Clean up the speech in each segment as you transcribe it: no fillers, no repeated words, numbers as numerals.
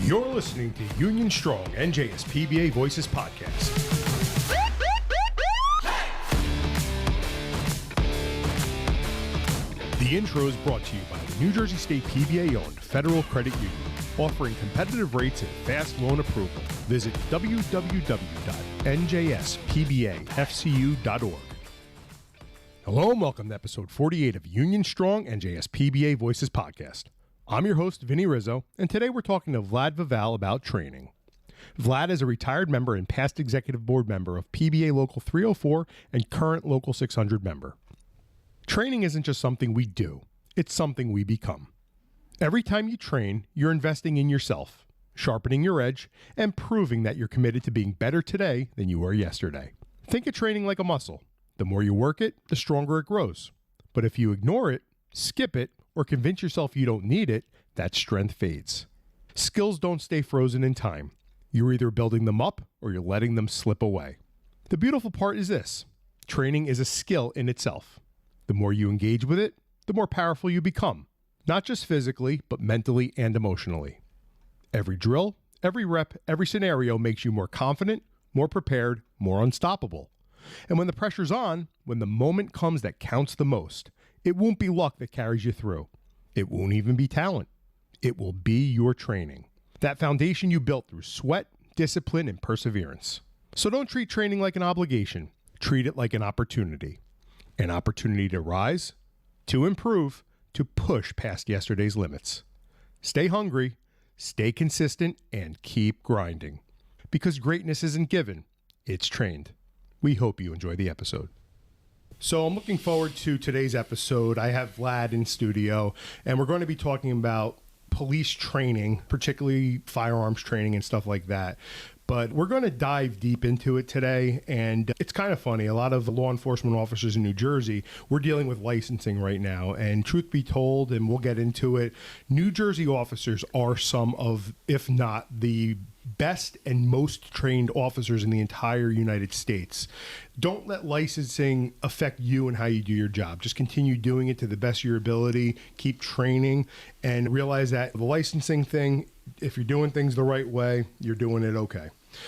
You're listening to Union Strong NJSPBA Voices Podcast. The intro is brought to you by the New Jersey State PBA-owned Federal Credit Union, offering competitive rates and fast loan approval. Visit www.njspbafcu.org. Hello and welcome to episode 48 of Union Strong NJSPBA Voices Podcast. I'm your host, Vinny Rizzo, and today we're talking to Vlad Vaval about training. Vlad is a retired member and past executive board member of PBA Local 304 and current Local 600 member. Training isn't just something we do, it's something we become. Every time you train, you're investing in yourself, sharpening your edge, and proving that you're committed to being better today than you were yesterday. Think of training like a muscle. The more you work it, the stronger it grows. But if you ignore it, skip it, or convince yourself you don't need it, that strength fades. Skills don't stay frozen in time. You're either building them up or you're letting them slip away. The beautiful part is this: training is a skill in itself. The more you engage with it, the more powerful you become, not just physically, but mentally and emotionally. Every drill, every rep, every scenario makes you more confident, more prepared, more unstoppable. And when the pressure's on, when the moment comes that counts the most, it won't be luck that carries you through. It won't even be talent. It will be your training. That foundation you built through sweat, discipline, and perseverance. So don't treat training like an obligation. Treat it like an opportunity. An opportunity to rise, to improve, to push past yesterday's limits. Stay hungry, stay consistent, and keep grinding. Because greatness isn't given, it's trained. We hope you enjoy the episode. So I'm looking forward to today's episode. I have Vlad in studio, and we're going to be talking about police training, particularly firearms training and stuff like that. But we're going to dive deep into it today, and it's kind of funny. A lot of the law enforcement officers in New Jersey, we're dealing with licensing right now, and truth be told, and we'll get into it, New Jersey officers are some of, if not the best and most trained officers in the entire United States. Don't let licensing affect you and how you do your job. Just continue doing it to the best of your ability. Keep training and realize that the licensing thing, if you're doing things the right way, you're doing it okay.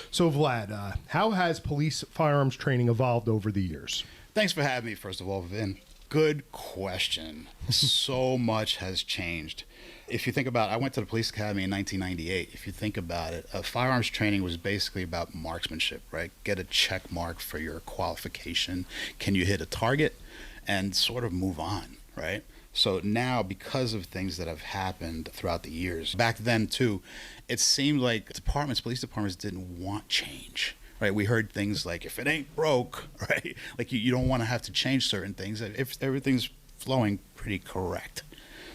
So Vlad, how has police firearms training evolved over the years? Thanks for having me, first of all, Vin. Good question. So much has changed. If you think about it, I went to the police academy in 1998. If you think about it, firearms training was basically about marksmanship, right? Get a check mark for your qualification. Can you hit a target? And sort of move on, right? So now, because of things that have happened throughout the years, back then too, it seemed like police departments didn't want change. Right, we heard things like, if it ain't broke, right? Like you don't want to have to change certain things if everything's flowing pretty correct.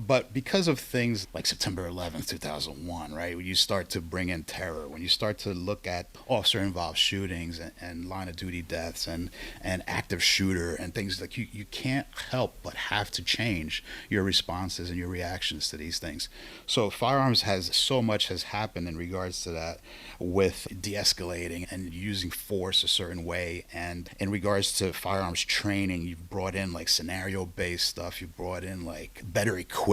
But because of things like September 11th, 2001, right, when you start to bring in terror, when you start to look at officer-involved shootings and line-of-duty deaths and active shooter and things like you can't help but have to change your responses and your reactions to these things. So firearms so much has happened in regards to that, with de-escalating and using force a certain way. And in regards to firearms training, you've brought in like scenario-based stuff, you brought in like better equipment,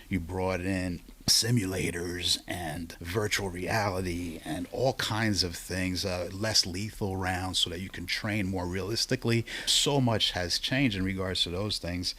you brought in simulators and virtual reality and all kinds of things, less lethal rounds so that you can train more realistically. So much has changed in regards to those things,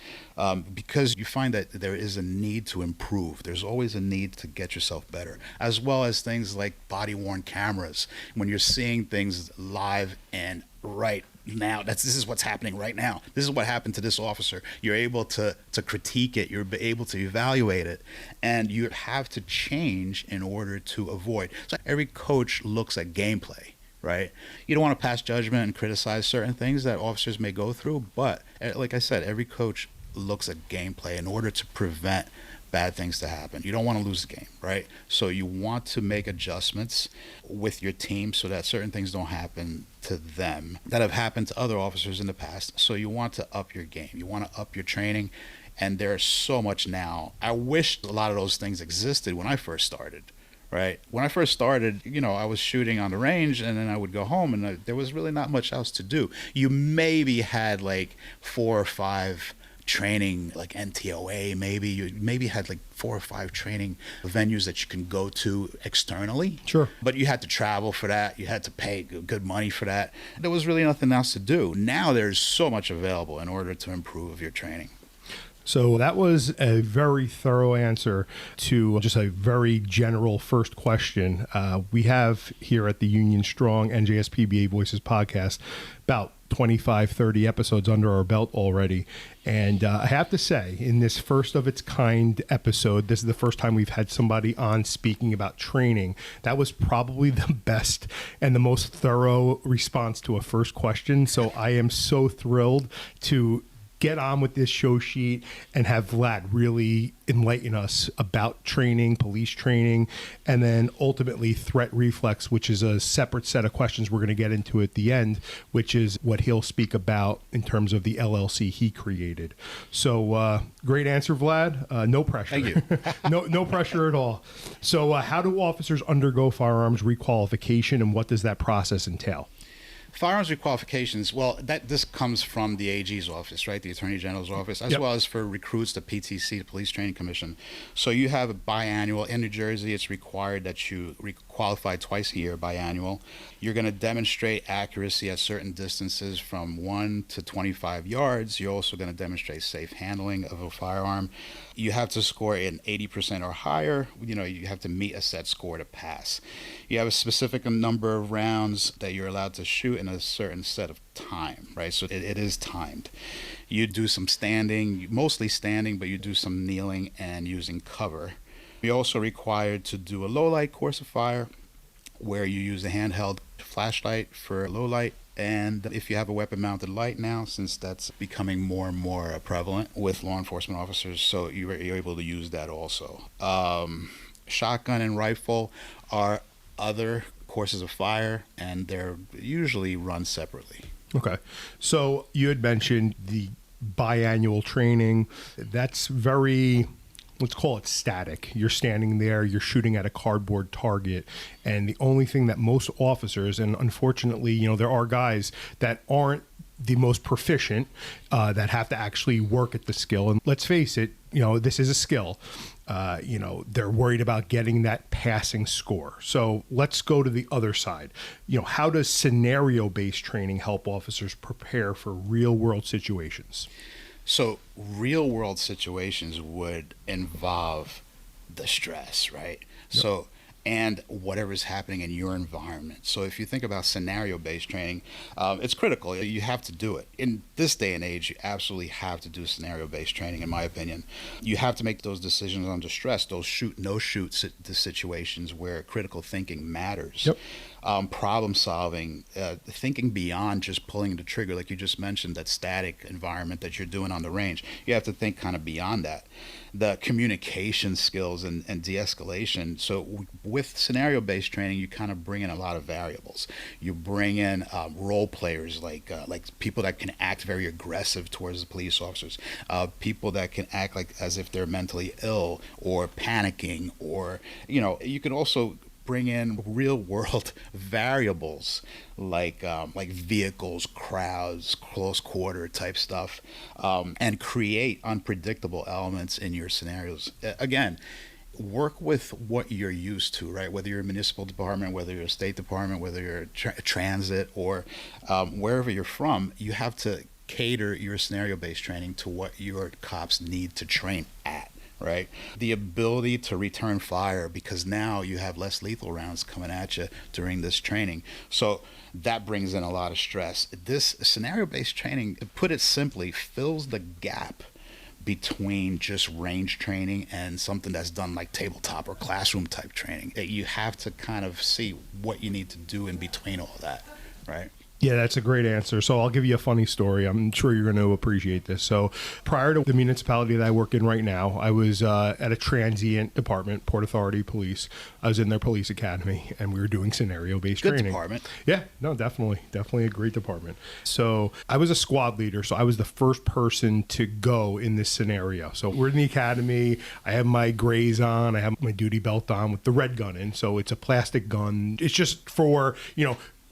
because you find that there is a need to improve. There's always a need to get yourself better, as well as things like body-worn cameras. When you're seeing things live and right now, this is what's happening right now. This is what happened to this officer. You're able to critique it. You're able to evaluate it, and you have to change in order to avoid. So every coach looks at gameplay, right? You don't want to pass judgment and criticize certain things that officers may go through, but like I said, every coach looks at gameplay in order to prevent bad things to happen. You don't want to lose the game, right? So you want to make adjustments with your team so that certain things don't happen to them that have happened to other officers in the past. So you want to up your game. You want to up your training. And there's so much now. I wish a lot of those things existed when I first started, right? When I first started, I was shooting on the range, and then I would go home, and there was really not much else to do. You maybe had like 4 or 5 training like NTOA, maybe you maybe had like 4 or 5 training venues that you can go to externally. Sure. But you had to travel for that. You had to pay good money for that. There was really nothing else to do. Now there's so much available in order to improve your training. So that was a very thorough answer to just a very general first question. We have here at the Union Strong NJSPBA Voices podcast about 25, 30 episodes under our belt already. And I have to say, in this first of its kind episode, this is the first time we've had somebody on speaking about training. That was probably the best and the most thorough response to a first question. So I am so thrilled to get on with this show sheet and have Vlad really enlighten us about training, police training, and then ultimately threat reflex, which is a separate set of questions we're going to get into at the end, which is what he'll speak about in terms of the LLC he created. So great answer, Vlad. No pressure. Thank you. No pressure at all. So how do officers undergo firearms requalification, and what does that process entail? Firearms requalifications, well, this comes from the AG's office, right? The Attorney General's office, as well as for recruits, the PTC, the Police Training Commission. So you have a biannual. In New Jersey, it's required that you requalify twice a year, biannual. You're going to demonstrate accuracy at certain distances from 1 to 25 yards. You're also going to demonstrate safe handling of a firearm. You have to score an 80% or higher. You have to meet a set score to pass. You have a specific number of rounds that you're allowed to shoot in a certain set of time, right? So it is timed. You do some standing, mostly standing, but you do some kneeling and using cover. You're also required to do a low light course of fire, where you use a handheld flashlight for low light. And if you have a weapon-mounted light now, since that's becoming more and more prevalent with law enforcement officers, so you're able to use that also. Shotgun and rifle are other courses of fire, and they're usually run separately. Okay. So you had mentioned the biannual training. That's very, let's call it static. You're standing there, you're shooting at a cardboard target, and the only thing that most officers, and unfortunately, there are guys that aren't the most proficient, that have to actually work at the skill. And let's face it, this is a skill. They're worried about getting that passing score. So let's go to the other side. How does scenario-based training help officers prepare for real-world situations? So real-world situations would involve the stress, right? Yep. So, and whatever's happening in your environment. So if you think about scenario-based training, it's critical. You have to do it. In this day and age, you absolutely have to do scenario-based training, in my opinion. You have to make those decisions under stress, those shoot, no-shoot situations where critical thinking matters. Yep. Problem solving, thinking beyond just pulling the trigger, like you just mentioned, that static environment that you're doing on the range. You have to think kind of beyond that. The communication skills and de-escalation. So with scenario-based training, you kind of bring in a lot of variables. You bring in role players, like people that can act very aggressive towards the police officers, people that can act like as if they're mentally ill or panicking, or you can also bring in real world variables like vehicles, crowds, close quarter type stuff, and create unpredictable elements in your scenarios. Again, work with what you're used to, right? Whether you're a municipal department, whether you're a state department, whether you're transit, or wherever you're from, you have to cater your scenario-based training to what your cops need to train at. Right? The ability to return fire, because now you have less lethal rounds coming at you during this training. So that brings in a lot of stress. This scenario-based training, to put it simply, fills the gap between just range training and something that's done like tabletop or classroom type training. You have to kind of see what you need to do in between all that, right? Yeah, that's a great answer. So I'll give you a funny story. I'm sure you're going to appreciate this. So prior to the municipality that I work in right now, I was at a transient department, Port Authority Police. I was in their police academy, and we were doing scenario-based training. Good department. Yeah, no, definitely a great department. So I was a squad leader, so I was the first person to go in this scenario. So we're in the academy. I have my grays on. I have my duty belt on with the red gun in. So it's a plastic gun. It's just for,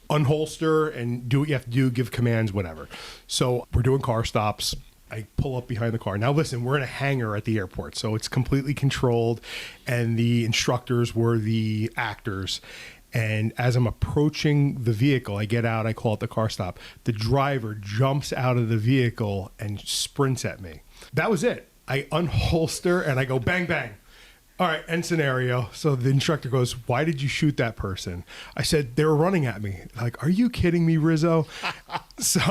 unholster and do what you have to do, give commands, whatever. So we're doing car stops. I pull up behind the car. Now, listen, we're in a hangar at the airport, so it's completely controlled, and the instructors were the actors. And as I'm approaching the vehicle, I get out, I call it the car stop. The driver jumps out of the vehicle and sprints at me. That was it. I unholster and I go bang, bang. All right, end scenario. So the instructor goes, why did you shoot that person? I said, they were running at me. Like, are you kidding me, Rizzo? So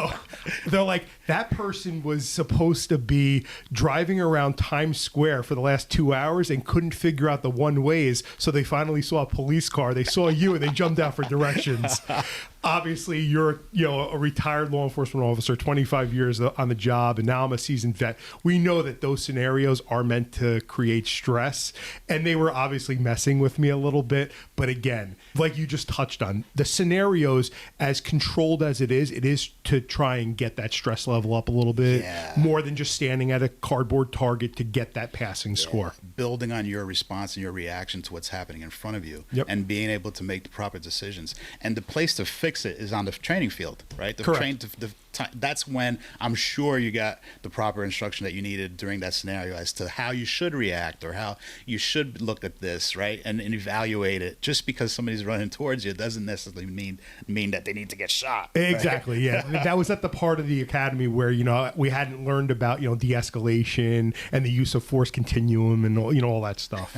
they're like, that person was supposed to be driving around Times Square for the last 2 hours and couldn't figure out the one ways. So they finally saw a police car. They saw you and they jumped out for directions. Obviously, you're a retired law enforcement officer, 25 years on the job, and now I'm a seasoned vet. We know that those scenarios are meant to create stress, and they were obviously messing with me a little bit. But again, like you just touched on, the scenarios, as controlled as it is to try and get that stress level up a little bit, more than just standing at a cardboard target to get that passing score. Building on your response and your reaction to what's happening in front of you, and being able to make the proper decisions. And the place to fix it is on the training field, right? Correct. That's when I'm sure you got the proper instruction that you needed during that scenario as to how you should react or how you should look at this, right? And evaluate it. Just because somebody's running towards you doesn't necessarily mean that they need to get shot. Exactly, right? Yeah. That was at the part of the academy where, we hadn't learned about, de-escalation and the use of force continuum and, all that stuff.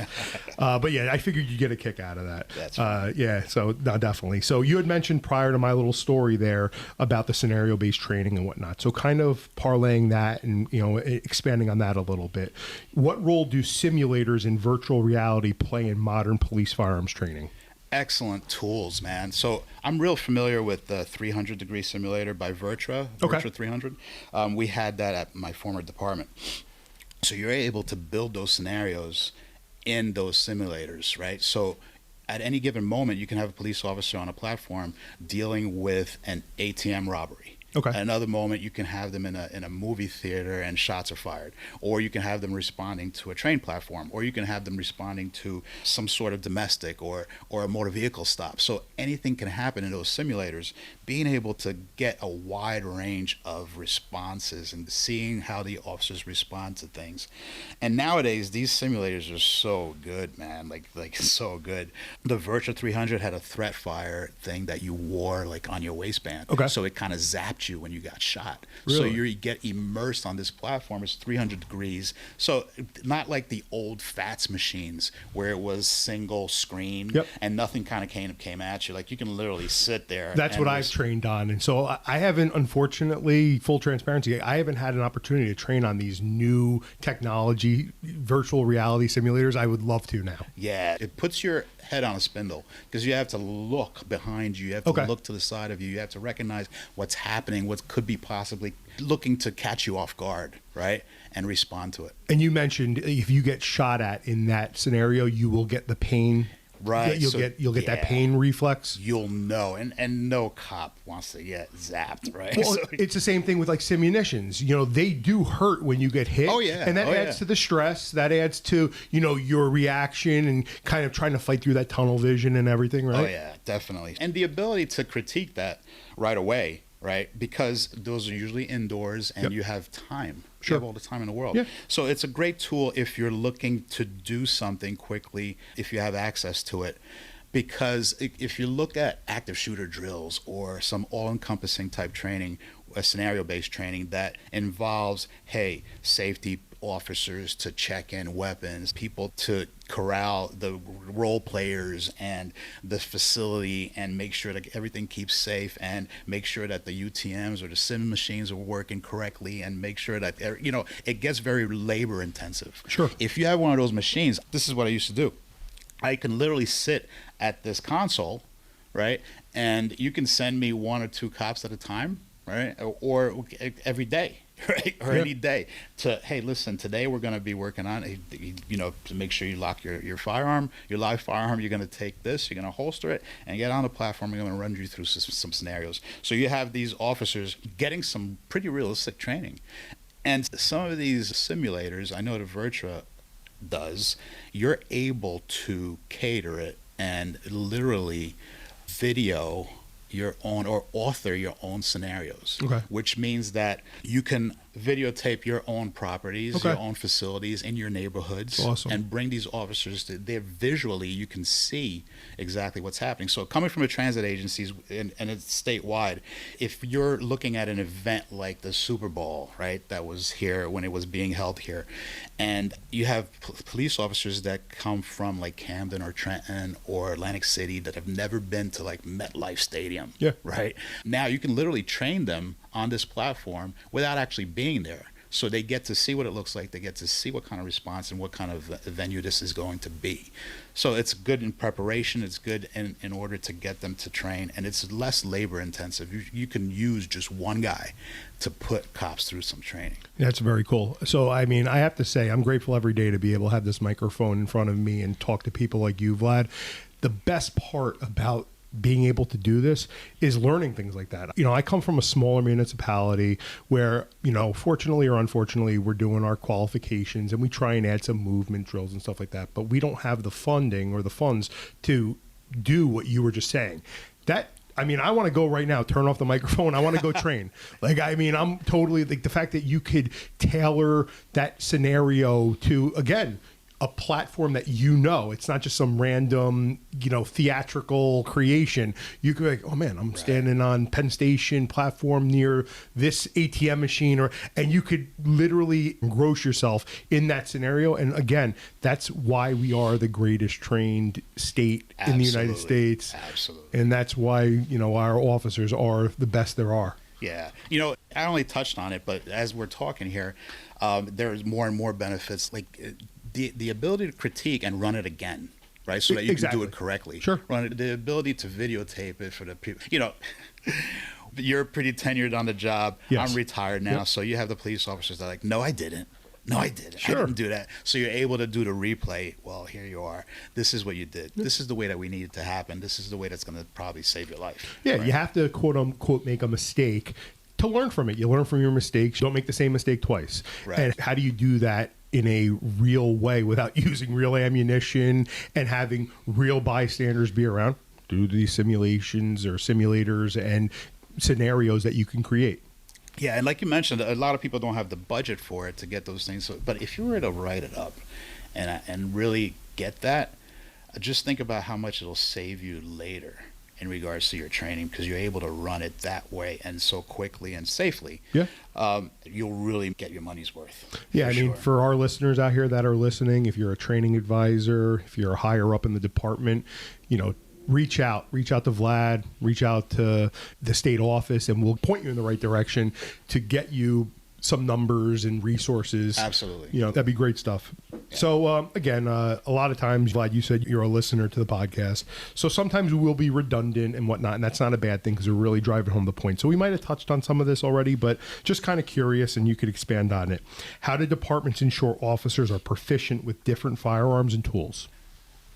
But yeah, I figured you'd get a kick out of that. That's right. Yeah, so no, definitely. So you had mentioned prior to my little story there about the scenario-based training and whatnot. So kind of parlaying that and, expanding on that a little bit. What role do simulators in virtual reality play in modern police firearms training? Excellent tools, man. So I'm real familiar with the 300 degree simulator by Virtua 300. We had that at my former department. So you're able to build those scenarios in those simulators, right? So at any given moment, you can have a police officer on a platform dealing with an ATM robbery. Okay. At another moment, you can have them in a movie theater and shots are fired. Or you can have them responding to a train platform. Or you can have them responding to some sort of domestic or a motor vehicle stop. So anything can happen in those simulators. Being able to get a wide range of responses and seeing how the officers respond to things. And nowadays, these simulators are so good, man. Like so good. The Virtua 300 had a threat fire thing that you wore like on your waistband. Okay. So it kind of zapped you when you got shot. Really? So you get immersed on this platform. It's 300 degrees. So not like the old FATS machines where it was single screen and nothing kind of came at you. Like you can literally sit there. That's what I've trained on. And so I haven't, unfortunately, full transparency, I haven't had an opportunity to train on these new technology virtual reality simulators. I would love to now. Yeah, it puts your head on a spindle because you have to look behind you. You have to look to the side of you. You have to recognize what's happening, what could be possibly looking to catch you off guard, right? And respond to it. And you mentioned if you get shot at in that scenario, you will get the pain. Right. You'll get that pain reflex. You'll know. And no cop wants to get zapped, right? Well, it's the same thing with like simunitions. They do hurt when you get hit. Oh, yeah. And that adds to the stress. That adds to, your reaction and kind of trying to fight through that tunnel vision and everything, right? Oh, yeah, definitely. And the ability to critique that right away, right? Because those are usually indoors and you have time. Sure. You have all the time in the world. Yeah. So it's a great tool if you're looking to do something quickly, if you have access to it. Because if you look at active shooter drills or some all-encompassing type training, a scenario-based training that involves, safety officers to check in weapons, people to corral the role players and the facility and make sure that everything keeps safe and make sure that the UTMs or the sim machines are working correctly and make sure that, it gets very labor intensive. Sure. If you have one of those machines, this is what I used to do. I can literally sit at this console, right? And you can send me 1 or 2 cops at a time, right? Or every day. Right, or any day to, hey, listen, today we're going to be working on, to make sure you lock your firearm, your live firearm. You're going to take this, you're going to holster it, and get on the platform. We're going to run you through some scenarios. So you have these officers getting some pretty realistic training, and some of these simulators, I know the Virtua does. You're able to cater it and literally video your own or author your own scenarios, which means that you can videotape your own properties, your own facilities in your neighborhoods, and bring these officers to there visually. You can see exactly what's happening. So coming from a transit agencies and it's statewide, if you're looking at an event like the Super Bowl, right, that was here when it was being held here, and you have police officers that come from like Camden or Trenton or Atlantic City that have never been to like MetLife Stadium, right? Now you can literally train them on this platform without actually being there. So they get to see what it looks like. They get to see what kind of response and what kind of venue this is going to be. So it's good in preparation. It's good in order to get them to train. And it's less labor intensive. You can use just one guy to put cops through some training. That's very cool. So, I mean, I have to say, I'm grateful every day to be able to have this microphone in front of me and talk to people like you, Vlad. The best part about being able to do this is learning things like that. You know, I come from a smaller municipality where, you know, fortunately or unfortunately, we're doing our qualifications and we try and add some movement drills and stuff like that, but we don't have the funding or the funds to do what you were just saying. I mean, I want to go right now, turn off the microphone. I want to go train. Like, I mean, I'm totally like the fact that you could tailor that scenario to, again, a platform that it's not just some random, theatrical creation. You could be like, oh man, I'm standing on Penn Station platform near this ATM machine, and you could literally engross yourself in that scenario. And again, that's why we are the greatest trained state in the United States. Absolutely. And that's why, our officers are the best there are. Yeah. I only touched on it, but as we're talking here, there's more and more benefits, like the ability to critique and run it again, right? So that you can do it correctly. Sure. The ability to videotape it for the people. You're pretty tenured on the job. Yes. I'm retired now, so you have the police officers that are like, no, I didn't. No, I didn't. Sure. I didn't do that. So you're able to do the replay. Well, here you are. This is what you did. This is the way that we need it to happen. This is the way that's going to probably save your life. Yeah, right? You have to, quote unquote, make a mistake to learn from it. You learn from your mistakes. You don't make the same mistake twice. Right. And how do you do that in a real way without using real ammunition and having real bystanders be around? Do these simulations or simulators and scenarios that you can create. Yeah, and like you mentioned, a lot of people don't have the budget for it to get those things. So, but if you were to write it up and really get that, just think about how much it'll save you later in regards to your training, because you're able to run it that way and so quickly and safely. Yeah. You'll really get your money's worth. Yeah, I mean, for our listeners out here that are listening, if you're a training advisor, if you're higher up in the department, reach out to Vlad, reach out to the state office, and we'll point you in the right direction to get you some numbers and resources. Absolutely. That'd be great stuff. Yeah. So again, a lot of times, Vlad, you said you're a listener to the podcast. So sometimes we will be redundant and whatnot, and that's not a bad thing because we're really driving home the point. So we might have touched on some of this already, but just kind of curious, and you could expand on it. How do departments ensure officers are proficient with different firearms and tools?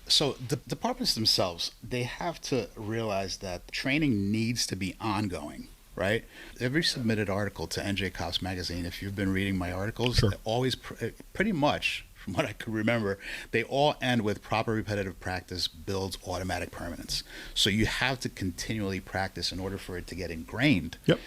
So the departments themselves, they have to realize that training needs to be ongoing, right? Every submitted article to NJ Cops Magazine, if you've been reading my articles, sure, always pretty much, from what I could remember, they all end with proper repetitive practice builds automatic permanence. So you have to continually practice in order for it to get ingrained. Yep.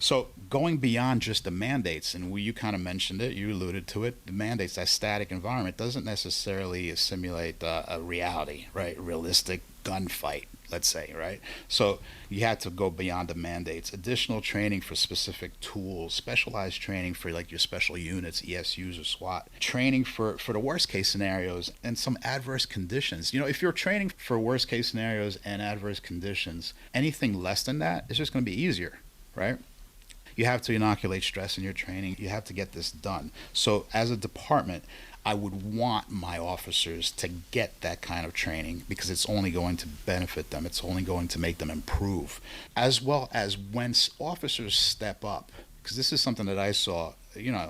So going beyond just the mandates, and you kind of mentioned it, you alluded to it, the mandates, that static environment doesn't necessarily simulate a reality, right? Realistic gunfight, let's say, right? So you have to go beyond the mandates. Additional training for specific tools, specialized training for like your special units, ESUs or SWAT, training for the worst case scenarios and some adverse conditions. If you're training for worst case scenarios and adverse conditions, anything less than that is just going to be easier, right? You have to inoculate stress in your training. You have to get this done. So as a department, I would want my officers to get that kind of training because it's only going to benefit them. It's only going to make them improve. As well as when officers step up, because this is something that I saw,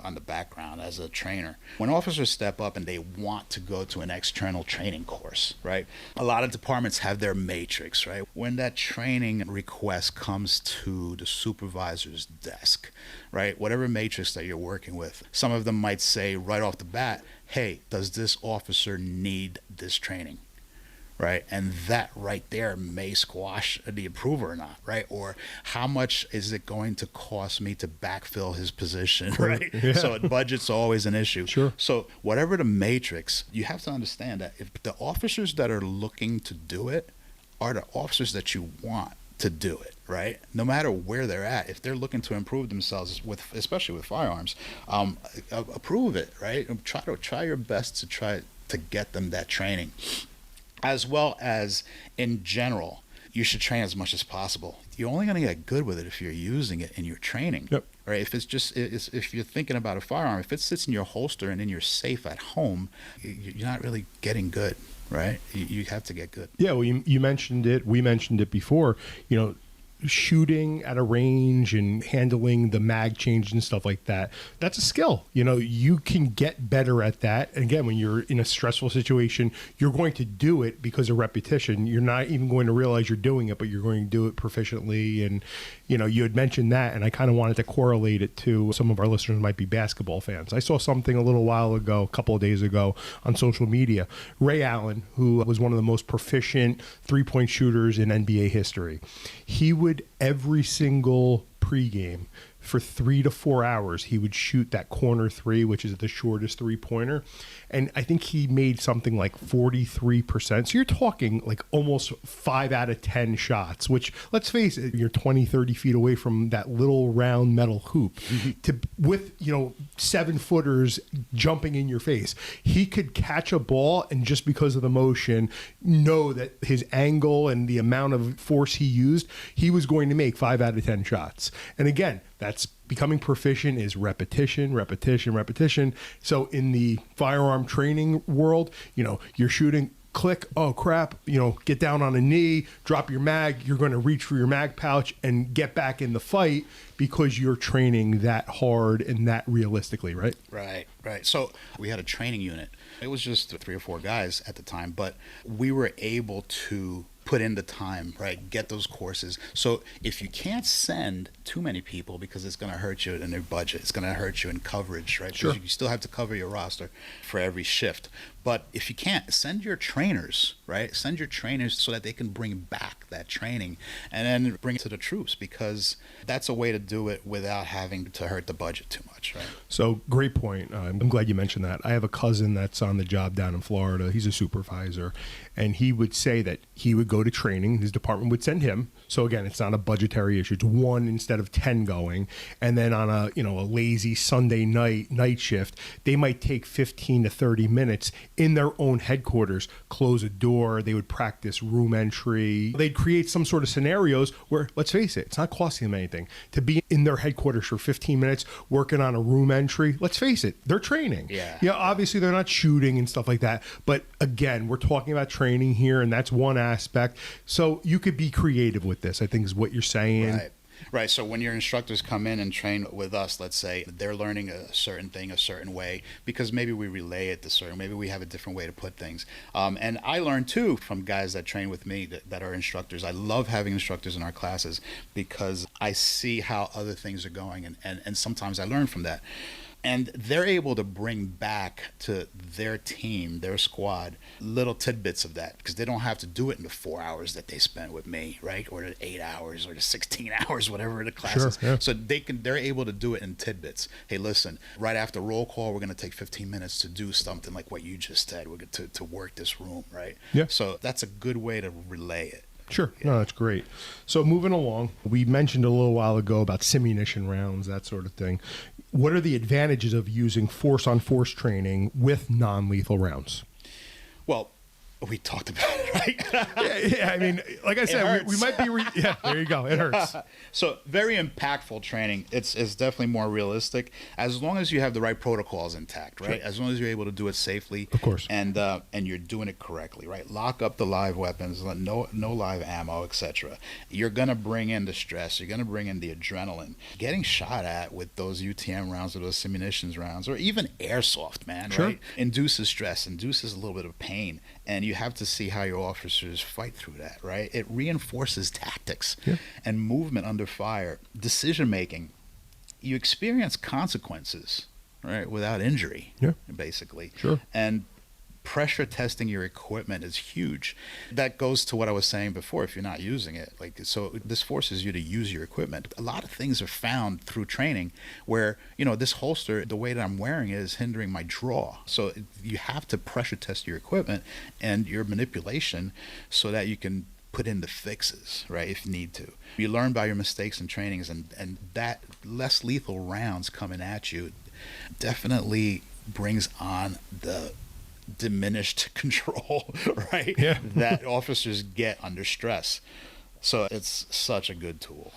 on the background as a trainer. When officers step up and they want to go to an external training course, right? A lot of departments have their matrix, right? When that training request comes to the supervisor's desk, right? Whatever matrix that you're working with, some of them might say right off the bat, hey, does this officer need this training? right? And that right there may squash the approver or not, right? Or how much is it going to cost me to backfill his position, right? Yeah. So budget's always an issue. Sure. So whatever the matrix, you have to understand that if the officers that are looking to do it are the officers that you want to do it, right? No matter where they're at, if they're looking to improve themselves, especially with firearms, approve it, right? Try your best to try to get them that training, as well as in general. You should train as much as possible. You're only going to get good with it if you're using it in your training. Yep. Right? If you're thinking about a firearm, if it sits in your holster and in your safe at home, you're not really getting good. Right? You have to get good. Yeah, well, you mentioned it. We mentioned it before. Shooting at a range and handling the mag change and stuff like that, that's a skill. You can get better at that. And again, when you're in a stressful situation, you're going to do it because of repetition. You're not even going to realize you're doing it, but you're going to do it proficiently. And, you had mentioned that, and I kind of wanted to correlate it to some of our listeners might be basketball fans. I saw something a little while ago, a couple of days ago on social media. Ray Allen, who was one of the most proficient three-point shooters in NBA history, he would every single pregame for 3 to 4 hours, he would shoot that corner three, which is the shortest three-pointer. And I think he made something like 43%. So you're talking like almost 5 out of 10 shots, which, let's face it, you're 20, 30 feet away from that little round metal hoop with 7-footers jumping in your face. He could catch a ball and just because of the motion, know that his angle and the amount of force he used, he was going to make 5 out of 10 shots. And again, that's becoming proficient is repetition, repetition, repetition. So in the firearm training world, you're shooting, click, oh crap, get down on a knee, drop your mag, you're going to reach for your mag pouch and get back in the fight because you're training that hard and that realistically, right? Right. So we had a training unit. It was just 3 or 4 guys at the time, but we were able to put in the time, right? Get those courses. So if you can't send too many people because it's going to hurt you in their budget, it's going to hurt you in coverage, right? Sure. You still have to cover your roster for every shift. But if you can't, send your trainers, right? Send your trainers so that they can bring back that training and then bring it to the troops, because that's a way to do it without having to hurt the budget too much, right? So great point. I'm glad you mentioned that. I have a cousin that's on the job down in Florida. He's a supervisor, and he would say that he would go to training. His department would send him. So again, it's not a budgetary issue. It's 1 instead of 10 going. And then on a lazy Sunday night shift, they might take 15 to 30 minutes in their own headquarters, close a door. They would practice room entry. They'd create some sort of scenarios where, let's face it, it's not costing them anything to be in their headquarters for 15 minutes working on a room entry. Let's face it, they're training. Yeah, obviously they're not shooting and stuff like that. But again, we're talking about training here, and that's one aspect. So you could be creative with this, I think is what you're saying. Right. So when your instructors come in and train with us, let's say they're learning a certain thing a certain way because maybe we relay it the certain, maybe we have a different way to put things. And I learn too from guys that train with me that are instructors. I love having instructors in our classes because I see how other things are going, and sometimes I learn from that. And they're able to bring back to their team, their squad, little tidbits of that, because they don't have to do it in the 4 hours that they spent with me, right? Or the 8 hours or the 16 hours, whatever the class is. Yeah. So they're able to do it in tidbits. Hey, listen, right after roll call, we're going to take 15 minutes to do something like what you just said. We're going to work this room, right? Yeah. So that's a good way to relay it. Sure. No, that's great. So moving along, we mentioned a little while ago about simunition rounds, that sort of thing. What are the advantages of using force-on-force training with non-lethal rounds? Well, we talked about it, right? Yeah, I mean, like I said, we might be... yeah, there you go. It hurts. So very impactful training. It's definitely more realistic as long as you have the right protocols intact, right? Sure. As long as you're able to do it safely. Of course. And you're doing it correctly, right? Lock up the live weapons, no live ammo, etc. You're going to bring in the stress. You're going to bring in the adrenaline. Getting shot at with those UTM rounds or those simunitions rounds or even airsoft, man, sure. Right? Induces stress, induces a little bit of pain. And you have to see how your officers fight through that, right? It reinforces tactics and movement under fire, decision-making. You experience consequences, right, without injury, basically. Sure. And pressure testing your equipment is huge. That goes to what I was saying before. If you're not using it, so this forces you to use your equipment. A lot of things are found through training where, this holster, the way that I'm wearing it is hindering my draw. So you have to pressure test your equipment and your manipulation so that you can put in the fixes, right, if you need to. You learn by your mistakes and trainings, and that less lethal rounds coming at you definitely brings on the diminished control, right, that officers get under stress. So it's such a good tool.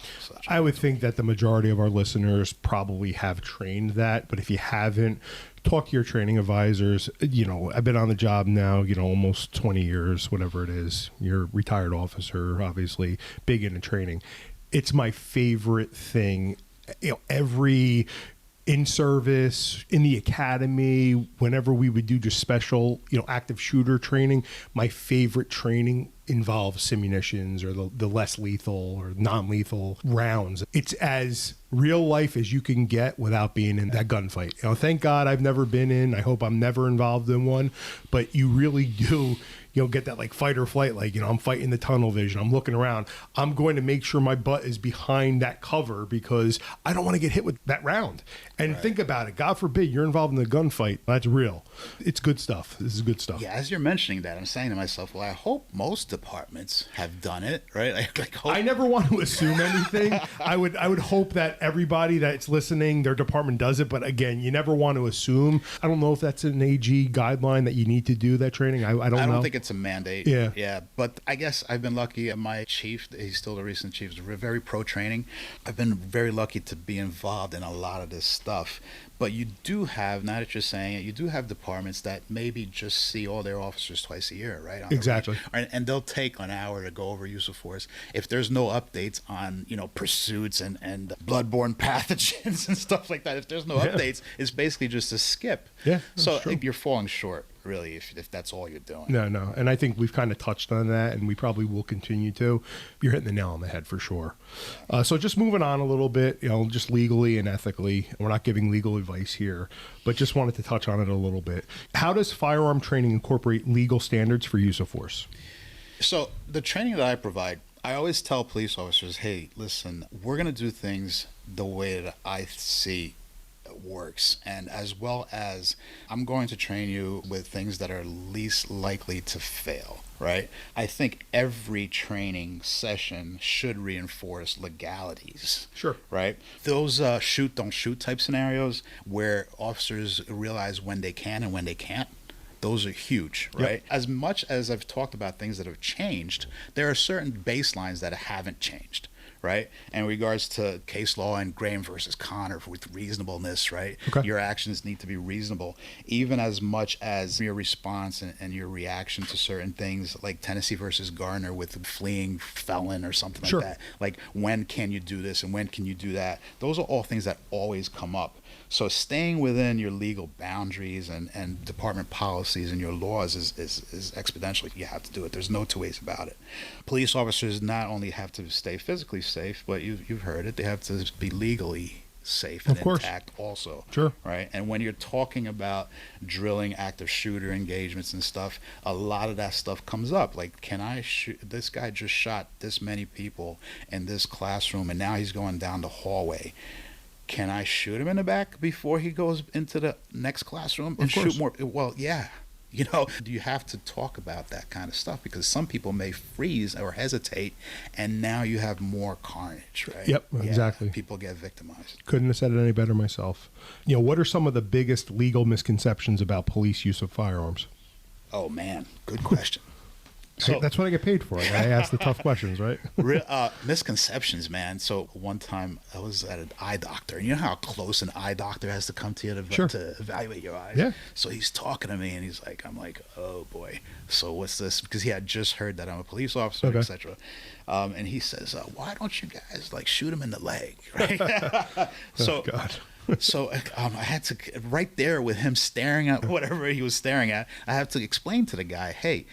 I would think that the majority of our listeners probably have trained that, but if you haven't, talk to your training advisors. I've been on the job now, almost 20 years, whatever it is. You're a retired officer, obviously, big into training. It's my favorite thing. Every in service, in the academy, whenever we would do just special, active shooter training, my favorite training involves simunitions or the less lethal or non-lethal rounds. It's as real life as you can get without being in that gunfight. Thank God I've never been in. I hope I'm never involved in one, but you really do get that fight or flight, I'm fighting the tunnel vision. I'm looking around. I'm going to make sure my butt is behind that cover because I don't want to get hit with that round. And think about it. God forbid you're involved in a gunfight. That's real. It's good stuff. This is good stuff. Yeah, as you're mentioning that, I'm saying to myself, well, I hope most departments have done it, right? I never want to assume anything. I would hope that everybody that's listening, their department does it. But again, you never want to assume. I don't know if that's an AG guideline that you need to do that training. I don't know. Think it's a mandate. Yeah. But I guess I've been lucky. My chief, he's still the recent chief, is very pro training. I've been very lucky to be involved in a lot of this stuff. But you do have, now that you're saying it, you do have departments that maybe just see all their officers twice a year, right? Exactly. And they'll take an hour to go over use of force. If there's no updates on, pursuits and bloodborne pathogens and stuff like that, if there's no updates, it's basically just a skip. Yeah. So you're falling short, really, if that's all you're doing. No. And I think we've kind of touched on that, and we probably will continue to. You're hitting the nail on the head for sure. So just moving on a little bit, just legally and ethically. We're not giving legal advice here, but just wanted to touch on it a little bit. How does firearm training incorporate legal standards for use of force? So the training that I provide, I always tell police officers, hey, listen, we're going to do things the way that I see works, and as well as I'm going to train you with things that are least likely to fail, right? I think every training session should reinforce legalities. Sure. Right? Those shoot, don't shoot type scenarios where officers realize when they can and when they can't, those are huge, right? Yep. As much as I've talked about things that have changed, there are certain baselines that haven't changed. Right? In regards to case law and Graham versus Connor with reasonableness, right? Okay. Your actions need to be reasonable, even as much as your response and your reaction to certain things, like Tennessee versus Garner with the fleeing felon or something like that. Like, when can you do this and when can you do that? Those are all things that always come up. So staying within your legal boundaries and department policies and your laws is exponentially. You have to do it. There's no two ways about it. Police officers not only have to stay physically safe, but you've heard it, they have to be legally safe and intact also. Sure. Right? And when you're talking about drilling active shooter engagements and stuff, a lot of that stuff comes up. Like, can I shoot? This guy just shot this many people in this classroom and now he's going down the hallway. Can I shoot him in the back before he goes into the next classroom and shoot more? Well, yeah. You have to talk about that kind of stuff because some people may freeze or hesitate, and now you have more carnage, right? Yep, exactly. People get victimized. Couldn't have said it any better myself. What are some of the biggest legal misconceptions about police use of firearms? Oh, man. Good question. So that's what I get paid for. I ask the tough questions, right? Misconceptions, man. So one time I was at an eye doctor, and you know how close an eye doctor has to come to you to evaluate your eyes? Yeah. So he's talking to me, and I'm like, oh boy. So what's this? Because he had just heard that I'm a police officer, etc. And he says, why don't you guys shoot him in the leg, right? Oh, God. So I had to, right there with him staring at whatever he was staring at, I have to explain to the guy, hey,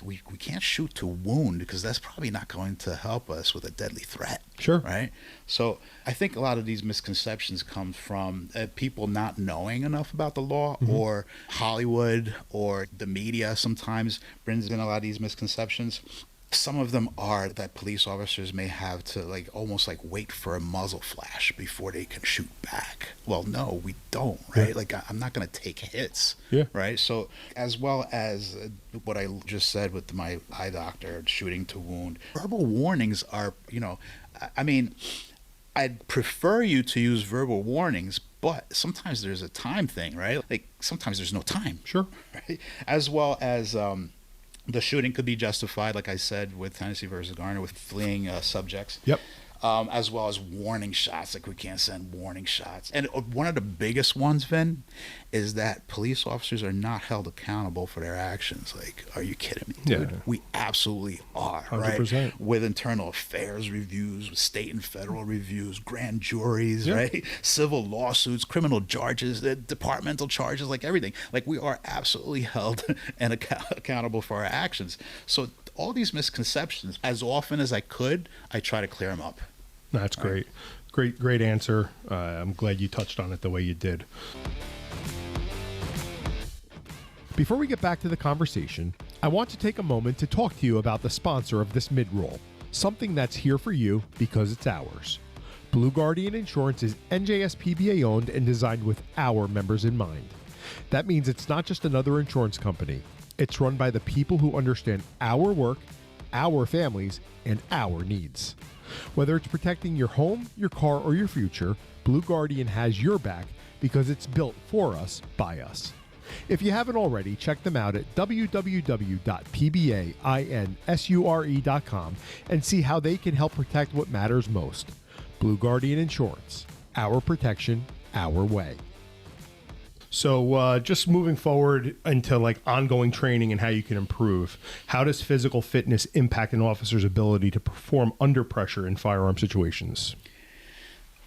we can't shoot to wound because that's probably not going to help us with a deadly threat. Sure. Right? So I think a lot of these misconceptions come from people not knowing enough about the law, or Hollywood or the media sometimes brings in a lot of these misconceptions. Some of them are that police officers may have to almost wait for a muzzle flash before they can shoot back. Well, no, we don't, right? Yeah. I'm not going to take hits, Yeah. right? So as well as what I just said with my eye doctor, shooting to wound, verbal warnings are, I mean, I'd prefer you to use verbal warnings, but sometimes there's a time thing, right? Sometimes there's no time. Sure. Right? As well as the shooting could be justified, like I said, with Tennessee versus Garner, with fleeing subjects. Yep. As well as warning shots. We can't send warning shots. And one of the biggest ones, Vin, is that police officers are not held accountable for their actions. Are you kidding me, dude? Yeah. We absolutely are, 100%. right? With internal affairs reviews, with state and federal reviews, grand juries, Yeah. right? Civil lawsuits, criminal charges, departmental charges, everything. We are absolutely held and accountable for our actions. So all these misconceptions, as often as I could, I try to clear them up. That's great. Great answer. I'm glad you touched on it the way you did. Before we get back to the conversation, I want to take a moment to talk to you about the sponsor of this mid-roll, something that's here for you because it's ours. Blue Guardian Insurance is NJSPBA owned and designed with our members in mind. That means it's not just another insurance company. It's run by the people who understand our work, our families, and our needs. Whether it's protecting your home, your car, or your future, Blue Guardian has your back because it's built for us, by us. If you haven't already, check them out at www.pbainsure.com and see how they can help protect what matters most. Blue Guardian Insurance. Our protection, our way. So just moving forward into ongoing training and how you can improve, how does physical fitness impact an officer's ability to perform under pressure in firearm situations?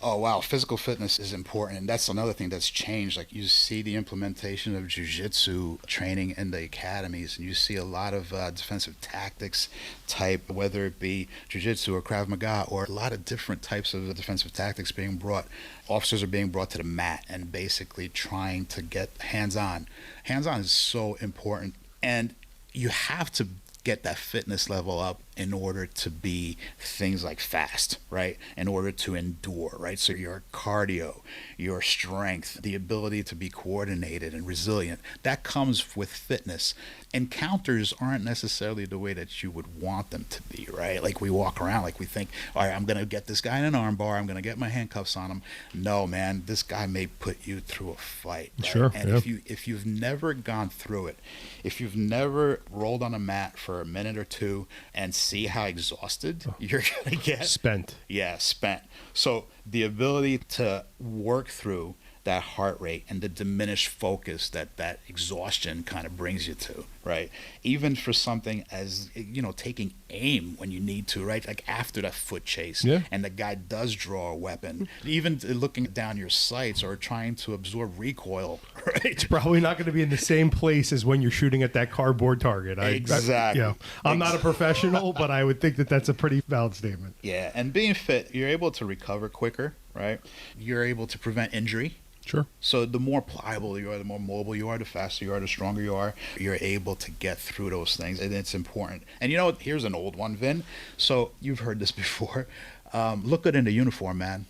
Oh, wow. Physical fitness is important. And that's another thing that's changed. You see the implementation of jiu-jitsu training in the academies, and you see a lot of defensive tactics type, whether it be jiu-jitsu or Krav Maga, or a lot of different types of defensive tactics being brought. Officers are being brought to the mat and basically trying to get hands-on. Hands-on is so important. And you have to get that fitness level up in order to be things like fast, right? In order to endure, right? So your cardio, your strength, the ability to be coordinated and resilient, that comes with fitness. Encounters aren't necessarily the way that you would want them to be, right? We walk around we think, all right, I'm going to get this guy in an arm bar, I'm going to get my handcuffs on him. No, man, this guy may put you through a fight. Right? Sure. And if you've never gone through it, if you've never rolled on a mat for a minute or two and see how exhausted you're going to get. Spent. Yeah, spent. So the ability to work through that heart rate and the diminished focus that exhaustion kind of brings you to, right? Even for something as, taking aim when you need to, right? After that foot chase, and the guy does draw a weapon, even looking down your sights or trying to absorb recoil, right? It's probably not going to be in the same place as when you're shooting at that cardboard target. Exactly. I'm not a professional, but I would think that that's a pretty valid statement. Yeah, and being fit, you're able to recover quicker, right? You're able to prevent injury. Sure. So the more pliable you are, the more mobile you are, the faster you are, the stronger you are, you're able to get through those things, and it's important. And here's an old one, Vin. So you've heard this before. Look good in the uniform, man.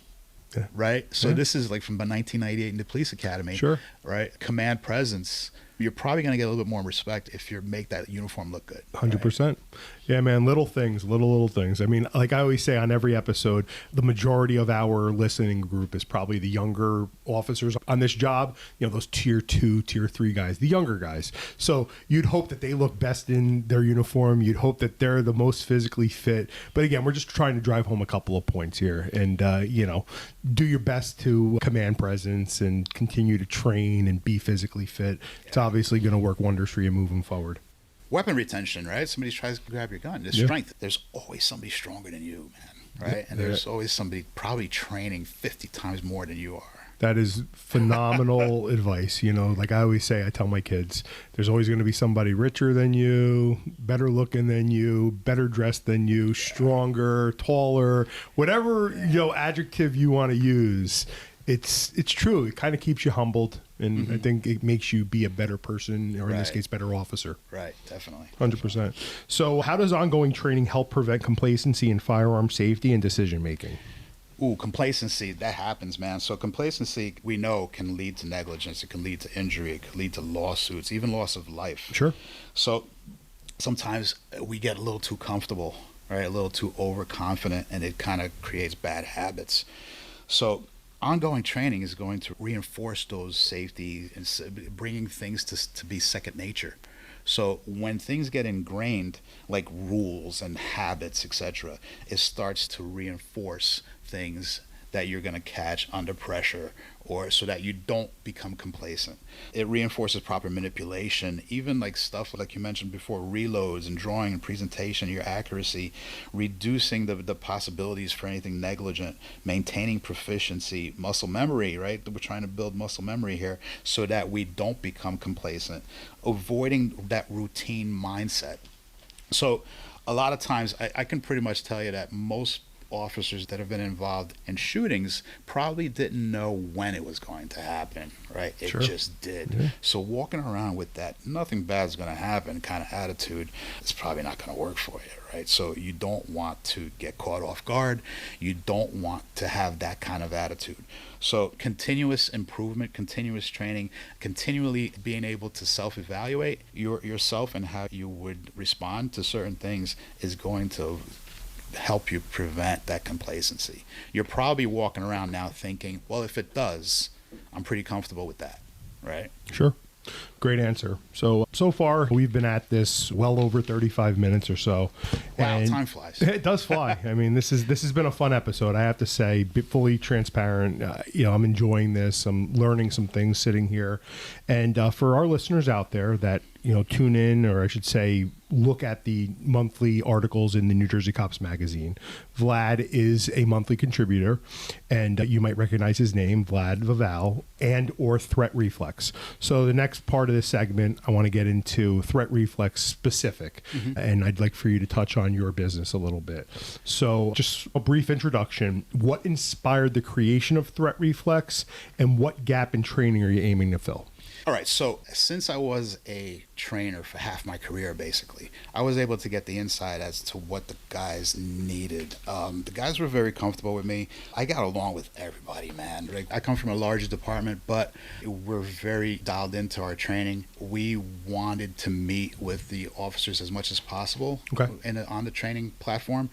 Yeah. Right? So this is from 1998 in the police academy. Sure. Right? Command presence. You're probably going to get a little bit more respect if you make that uniform look good. 100%. Right? Yeah, man, little things. I mean, like I always say on every episode, the majority of our listening group is probably the younger officers on this job, those tier 2, tier 3 guys, the younger guys. So you'd hope that they look best in their uniform. You'd hope that they're the most physically fit. But again, we're just trying to drive home a couple of points here and, do your best to command presence and continue to train and be physically fit. It's obviously going to work wonders for you moving forward. Weapon retention, right? Somebody tries to grab your gun. There's strength. There's always somebody stronger than you, man, right? And there's always somebody probably training 50 times more than you are. That is phenomenal advice. You know, like I always say, I tell my kids, there's always going to be somebody richer than you, better looking than you, better dressed than you, stronger, taller, whatever, adjective you want to use. It's true. It kind of keeps you humbled, and I think it makes you be a better person, or in this case, better officer. Right, definitely. 100%. So how does ongoing training help prevent complacency in firearm safety and decision making? Ooh, complacency, that happens, man. So complacency, we know, can lead to negligence. It can lead to injury. It can lead to lawsuits, even loss of life. Sure. So sometimes we get a little too comfortable, right? A little too overconfident, and it kind of creates bad habits. So ongoing training is going to reinforce those safety and bringing things to be second nature. So when things get ingrained, like rules and habits, etc., it starts to reinforce things that you're going to catch under pressure, or so that you don't become complacent. It reinforces proper manipulation, even like stuff like you mentioned before, reloads and drawing and presentation, your accuracy, reducing the possibilities for anything negligent, maintaining proficiency, muscle memory, right? We're trying to build muscle memory here so that we don't become complacent, avoiding that routine mindset. So a lot of times I can pretty much tell you that most officers that have been involved in shootings probably didn't know when it was going to happen, right? It just did. Yeah. So walking around with that nothing bad is going to happen kind of attitude, it's probably not going to work for you, right? So you don't want to get caught off guard. You don't want to have that kind of attitude. So continuous improvement, continuous training, continually being able to self-evaluate yourself and how you would respond to certain things is going to help you prevent that complacency. You're probably walking around now thinking, well, if it does, I'm pretty comfortable with that, right? Sure. Great answer. So far we've been at this well over 35 minutes or so. Wow, and time flies. It does fly. I mean, this has been a fun episode. I have to say, fully transparent. I'm enjoying this. I'm learning some things sitting here. And for our listeners out there that tune in, or I should say, look at the monthly articles in the New Jersey Cops magazine. Vlad is a monthly contributor, and you might recognize his name, Vlad Vaval, and or Threat Reflex. So the next part of this segment, I want to get into Threat Reflex specific, and I'd like for you to touch on your business a little bit. So just a brief introduction. What inspired the creation of Threat Reflex, and what gap in training are you aiming to fill? All right, so since I was a trainer for half my career, basically, I was able to get the insight as to what the guys needed. The guys were very comfortable with me. I got along with everybody, man. Like, I come from a large department, but we're very dialed into our training. We wanted to meet with the officers as much as possible on the training platform.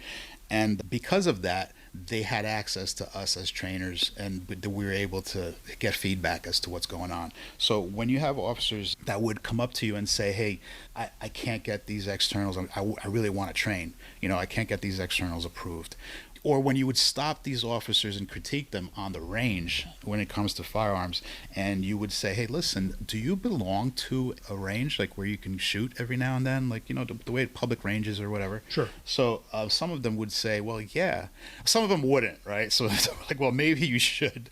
And because of that, they had access to us as trainers, and we were able to get feedback as to what's going on. So when you have officers that would come up to you and say, hey, I can't get these externals, I really want to train, I can't get these externals approved. Or when you would stop these officers and critique them on the range when it comes to firearms, and you would say, hey, listen, do you belong to a range like where you can shoot every now and then, like, the way public ranges or whatever? Sure. So some of them would say, well, yeah. Some of them wouldn't, right? So like, well, maybe you should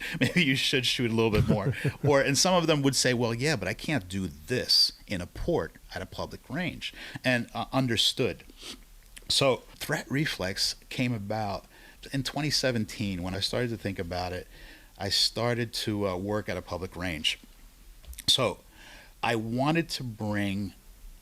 shoot a little bit more. And some of them would say, well, yeah, but I can't do this in a port at a public range. And understood. So Threat Reflex came about in 2017. When I started to think about it, I started to work at a public range. So I wanted to bring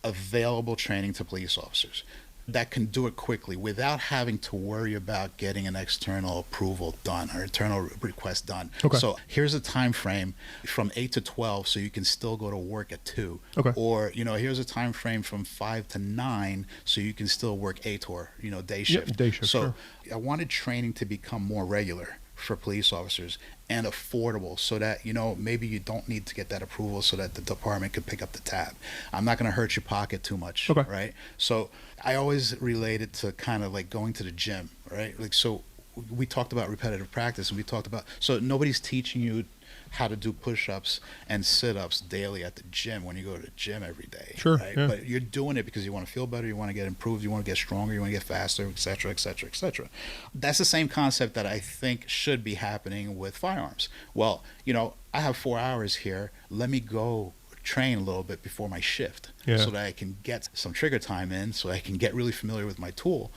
available training to police officers that can do it quickly without having to worry about getting an external approval done or internal request done. Okay. So here's a time frame from 8 to 12 so you can still go to work at 2. Okay. Or, here's a time frame from 5 to 9 so you can still work ATOR, day shift. Yep, day shift. So sure. I wanted training to become more regular for police officers and affordable so that, maybe you don't need to get that approval so that the department could pick up the tab. I'm not going to hurt your pocket too much, right? So I always relate it to kind of like going to the gym, right? Like, so we talked about repetitive practice, and we talked about, so nobody's teaching you how to do push-ups and sit-ups daily at the gym when you go to the gym every day. Sure. Right? Yeah. But you're doing it because you want to feel better, you want to get improved, you want to get stronger, you want to get faster, et cetera, et cetera, et cetera. That's the same concept that I think should be happening with firearms. Well, I have 4 hours here. Let me go train a little bit before my shift so that I can get some trigger time in, so I can get really familiar with my tool.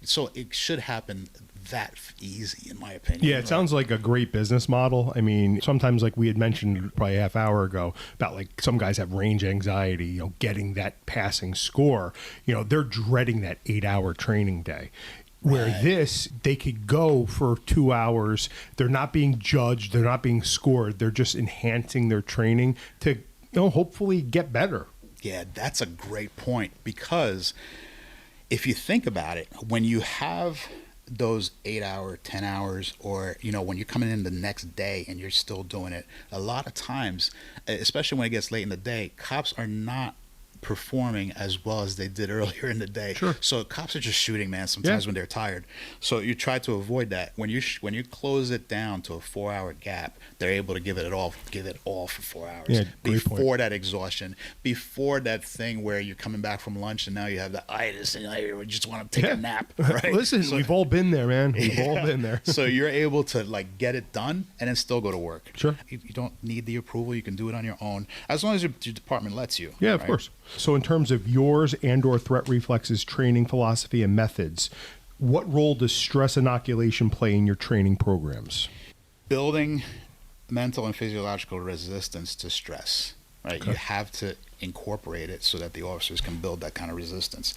So it should happen that easy, in my opinion. Yeah, it sounds like a great business model. I mean, sometimes, like we had mentioned probably a half hour ago, about like some guys have range anxiety, getting that passing score. They're dreading that 8-hour training day. Where this, they could go for 2 hours. They're not being judged. They're not being scored. They're just enhancing their training to, hopefully get better. Yeah, that's a great point, because if you think about it, when you have those 8 hour, 10 hours, or, when you're coming in the next day and you're still doing it, a lot of times, especially when it gets late in the day, cops are not performing as well as they did earlier in the day. Sure. So cops are just shooting, man, sometimes when they're tired. So you try to avoid that. When you close it down to a 4-hour gap, they're able to give it all for 4 hours. Yeah, before that exhaustion, before that thing where you're coming back from lunch and now you have the itis and you just want to take a nap, right? Listen, we've all been there, man. We've all been there. So you're able to get it done and then still go to work. Sure. You don't need the approval. You can do it on your own, as long as your department lets you. Yeah, of course. So in terms of yours and/or Threat Reflex's training philosophy and methods, what role does stress inoculation play in your training programs? Building mental and physiological resistance to stress, right? Okay. You have to incorporate it so that the officers can build that kind of resistance.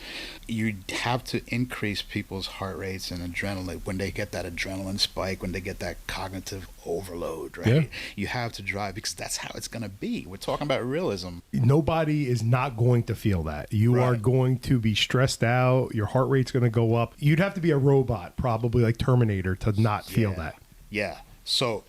You have to increase people's heart rates and adrenaline when they get that adrenaline spike, when they get that cognitive overload, right? Yeah. You have to drive, because that's how it's going to be. We're talking about realism. Nobody is not going to feel that. You are going to be stressed out. Your heart rate's going to go up. You'd have to be a robot, probably like Terminator, to not feel that. Yeah. So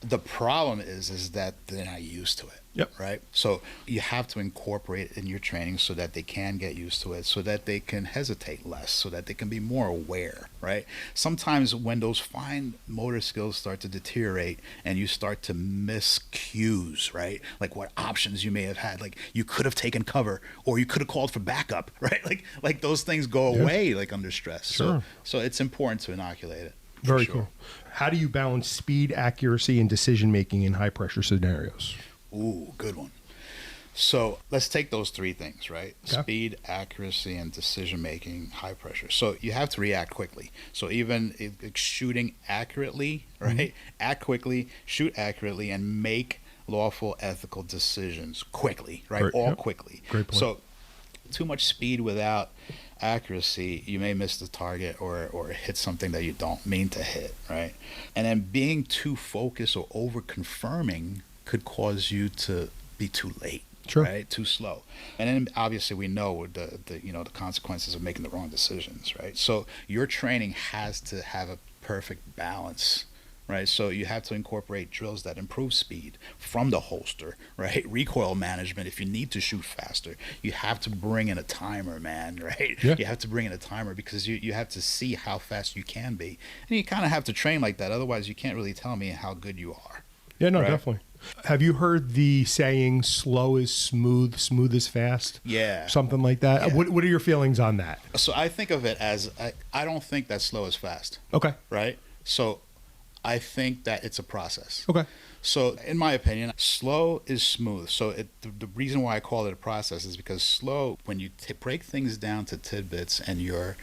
the problem is that they're not used to it. Yep. Right. So you have to incorporate it in your training so that they can get used to it, so that they can hesitate less, so that they can be more aware. Right. Sometimes when those fine motor skills start to deteriorate and you start to miss cues, right? Like what options you may have had, like you could have taken cover or you could have called for backup, right? Like those things go away like under stress. Sure. So it's important to inoculate it. Very cool. How do you balance speed, accuracy, and decision making in high pressure scenarios? Ooh, good one. So let's take those three things, right? Okay. Speed, accuracy, and decision-making, high pressure. So you have to react quickly. So even shooting accurately, right? Mm-hmm. Act quickly, shoot accurately, and make lawful, ethical decisions quickly, right? Quickly. Great point. So too much speed without accuracy, you may miss the target or hit something that you don't mean to hit, right? And then being too focused or over-confirming could cause you to be too late, right? Too slow. And then obviously we know the consequences of making the wrong decisions, right? So your training has to have a perfect balance, right? So you have to incorporate drills that improve speed from the holster, right? Recoil management if you need to shoot faster. You have to bring in a timer, man, right? Yeah. You have to bring in a timer because you have to see how fast you can be. And you kind of have to train like that. Otherwise, you can't really tell me how good you are. Yeah, no, definitely. Have you heard the saying, slow is smooth, smooth is fast? Yeah. Something like that? Yeah. What are your feelings on that? So I think of it as, I don't think that slow is fast. Okay. Right? So I think that it's a process. Okay. So in my opinion, slow is smooth. So the reason why I call it a process is because slow, when you break things down to tidbits and you're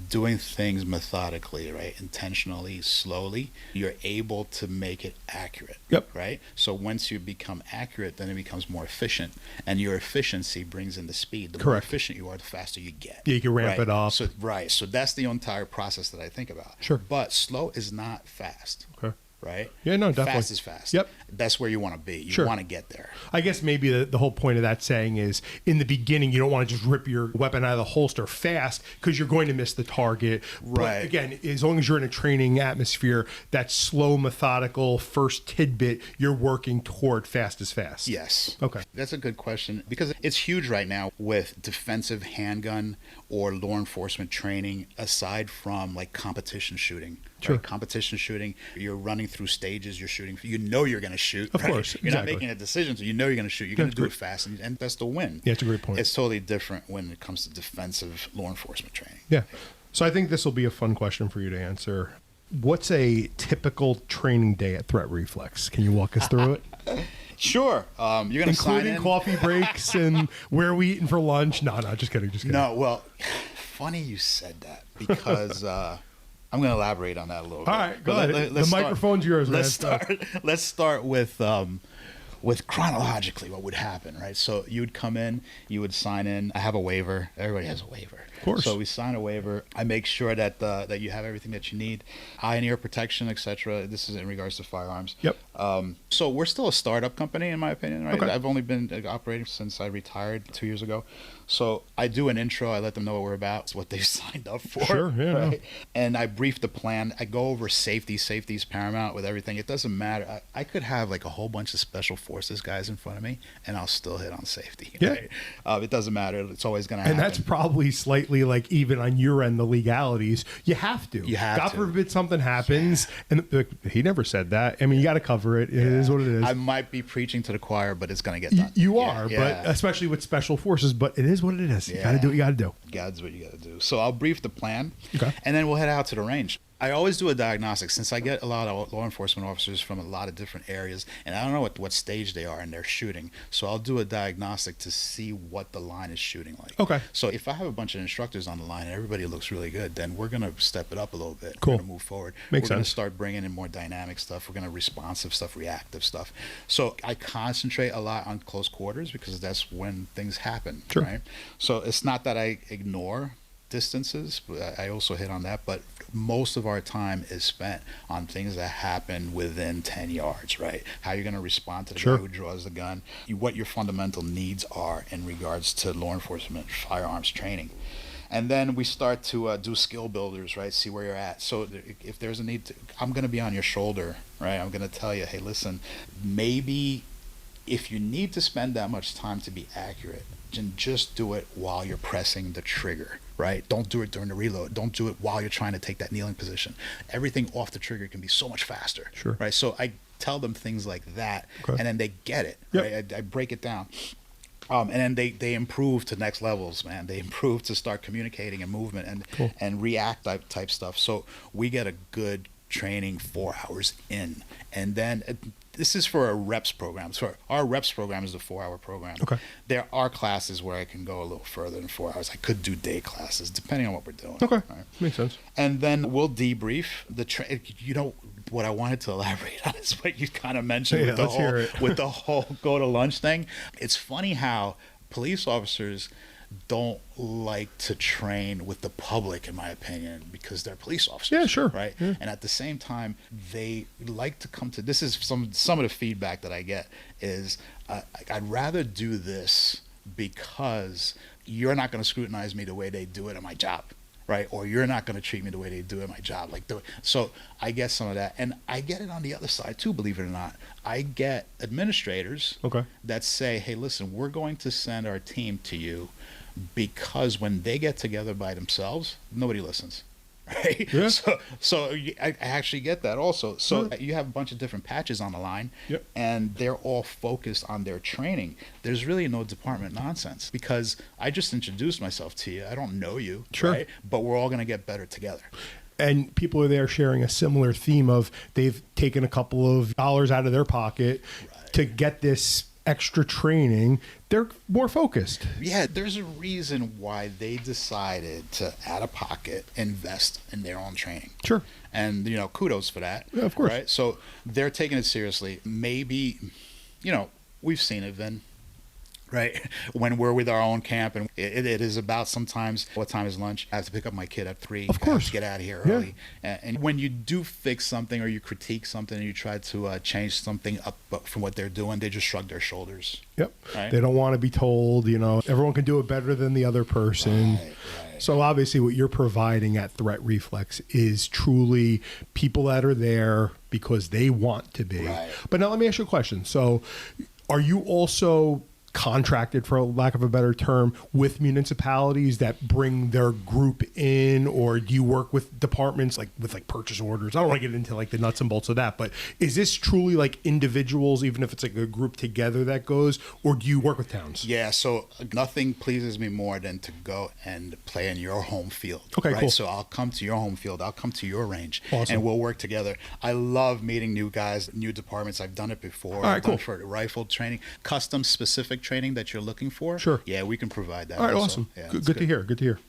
doing things methodically, right, intentionally, slowly, you're able to make it accurate. Yep. Right? So once you become accurate, then it becomes more efficient. And your efficiency brings in the speed. The more efficient you are, the faster you get. Yeah, you can ramp it up. So, so that's the entire process that I think about. Sure. But slow is not fast. Okay. Right? Yeah, no, definitely. Fast is fast. Yep. That's where you want to be. You want to get there. I guess maybe the whole point of that saying is in the beginning, you don't want to just rip your weapon out of the holster fast because you're going to miss the target. Right. But again, as long as you're in a training atmosphere, that slow, methodical first tidbit, you're working toward fast is fast. Yes. Okay. That's a good question because it's huge right now with defensive handgun or law enforcement training aside from like competition shooting. Sure. Right? Competition shooting, you're running through stages. You're shooting. You know you're going to shoot. Of course. You're not making a decision, so you know you're going to shoot. You're going to do it fast, and that's the win. Yeah, it's a great point. It's totally different when it comes to defensive law enforcement training. Yeah. So I think this will be a fun question for you to answer. What's a typical training day at Threat Reflex? Can you walk us through it? Sure. You're going to sign in. Including coffee breaks and where we eating for lunch? No, just kidding. No, well, funny you said that because I'm going to elaborate on that a little bit. All right, go ahead. The microphone's yours, man. Let's start with chronologically what would happen, right? So you would come in, you would sign in. I have a waiver. Everybody has a waiver. Of course. So we sign a waiver. I make sure that that you have everything that you need, eye and ear protection, etc. This is in regards to firearms. Yep. So we're still a startup company, in my opinion, right? Okay. I've only been operating since I retired 2 years ago. So I do an intro. I let them know what we're about. It's what they've signed up for. Sure, yeah. Right? And I brief the plan. I go over safety. Safety is paramount with everything. It doesn't matter. I could have like a whole bunch of special forces guys in front of me, and I'll still hit on safety. Yeah. Right? It doesn't matter. It's always going to happen. And that's probably slightly like even on your end, the legalities. You have to. God forbid something happens. Yeah. And he never said that. I mean, you got to cover it. It is what it is. I might be preaching to the choir, but it's going to get done. You are, but especially with special forces. But it is what it is. You got to do what you got to do. God's what you got to do. So I'll brief the plan, okay, and then we'll head out to the range. I always do a diagnostic since I get a lot of law enforcement officers from a lot of different areas, and I don't know what stage they are in their shooting. So I'll do a diagnostic to see what the line is shooting like. Okay. So if I have a bunch of instructors on the line and everybody looks really good, then we're going to step it up a little bit. Cool. We're going to move forward. Makes We're going to sense. start bringing in more dynamic stuff. We're going to responsive stuff, reactive stuff. So I concentrate a lot on close quarters because that's when things happen. Sure. Right? So it's not that I ignore distances, but I also hit on that, but most of our time is spent on things that happen within 10 yards, right? How you're going to respond to the guy who draws the gun, what your fundamental needs are in regards to law enforcement firearms training. And then we start to do skill builders, right? See where you're at. So if there's a need to, I'm going to be on your shoulder, right? I'm going to tell you, hey, listen, maybe if you need to spend that much time to be accurate, then just do it while you're pressing the trigger, right? Don't do it during the reload. Don't do it while you're trying to take that kneeling position. Everything off the trigger can be so much faster, right? So I tell them things like that, and then they get it, right? I break it down. And then they improve to next levels, man. They improve to start communicating and movement and react type stuff. So we get a good training 4 hours in, and then this is for a reps program. So our reps program is a 4-hour program. Okay. There are classes where I can go a little further than 4 hours. I could do day classes depending on what we're doing. Okay. Right? Makes sense. And then we'll debrief what I wanted to elaborate on is what you kind of mentioned with the whole go to lunch thing. It's funny how police officers don't like to train with the public, in my opinion, because they're police officers. Yeah, sure. Right? Yeah. And at the same time, they like to come to, this is some of the feedback that I get is, I'd rather do this because you're not going to scrutinize me the way they do it at my job. Right? Or you're not going to treat me the way they do at my job. So I get some of that. And I get it on the other side too, believe it or not. I get administrators that say, hey, listen, we're going to send our team to you because when they get together by themselves, nobody listens. Right? Yeah. So I actually get that also. So you have a bunch of different patches on the line, and they're all focused on their training. There's really no department nonsense because I just introduced myself to you. I don't know you, right? But we're all going to get better together. And people are there sharing a similar theme of they've taken a couple of dollars out of their pocket to get this extra training. They're more focused. Yeah, there's a reason why they decided to, out of pocket, invest in their own training. Sure. And, kudos for that. Yeah, of course. Right? So they're taking it seriously. Maybe, we've seen it, Vin. Right? When we're with our own camp and it is about sometimes what time is lunch? I have to pick up my kid at 3. Of course. I have to get out of here early. And when you do fix something or you critique something and you try to change something up from what they're doing, they just shrug their shoulders. Yep. Right? They don't want to be told, everyone can do it better than the other person. Right. So obviously what you're providing at Threat Reflex is truly people that are there because they want to be. Right. But now let me ask you a question. So are you also contracted, for lack of a better term, with municipalities that bring their group in, or do you work with departments like with like purchase orders? I don't want to get into like the nuts and bolts of that, but is this truly like individuals, even if it's like a group together that goes, or do you work with towns? Yeah, so nothing pleases me more than to go and play in your home field. Okay, right? cool. So I'll come to your home field, I'll come to your range, Awesome. and we'll work together. I love meeting new guys, new departments. I've done it before. All right, I've done cool. it for rifle training, custom specific training that you're looking for. Sure. Yeah, we can provide that. All right, also. awesome. Yeah, Good to hear. Good to hear.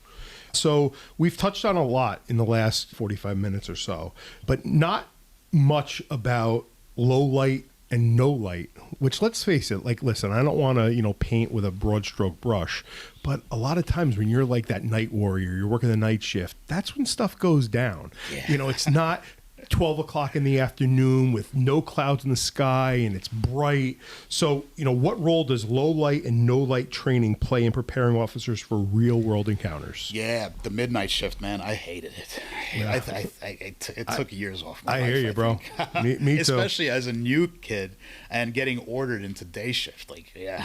So we've touched on a lot in the last 45 minutes or so, but not much about low light and no light, which, let's face it, like, listen, I don't want to, paint with a broad stroke brush, but a lot of times when you're like that night warrior, you're working the night shift, that's when stuff goes down. Yeah. It's not 12 o'clock in the afternoon with no clouds in the sky and it's bright. So, what role does low light and no light training play in preparing officers for real world encounters? Yeah, the midnight shift, man, I hated it. Yeah. It took years off my life. I hear you, bro. Me too. Especially as a new kid and getting ordered into day shift. Yeah.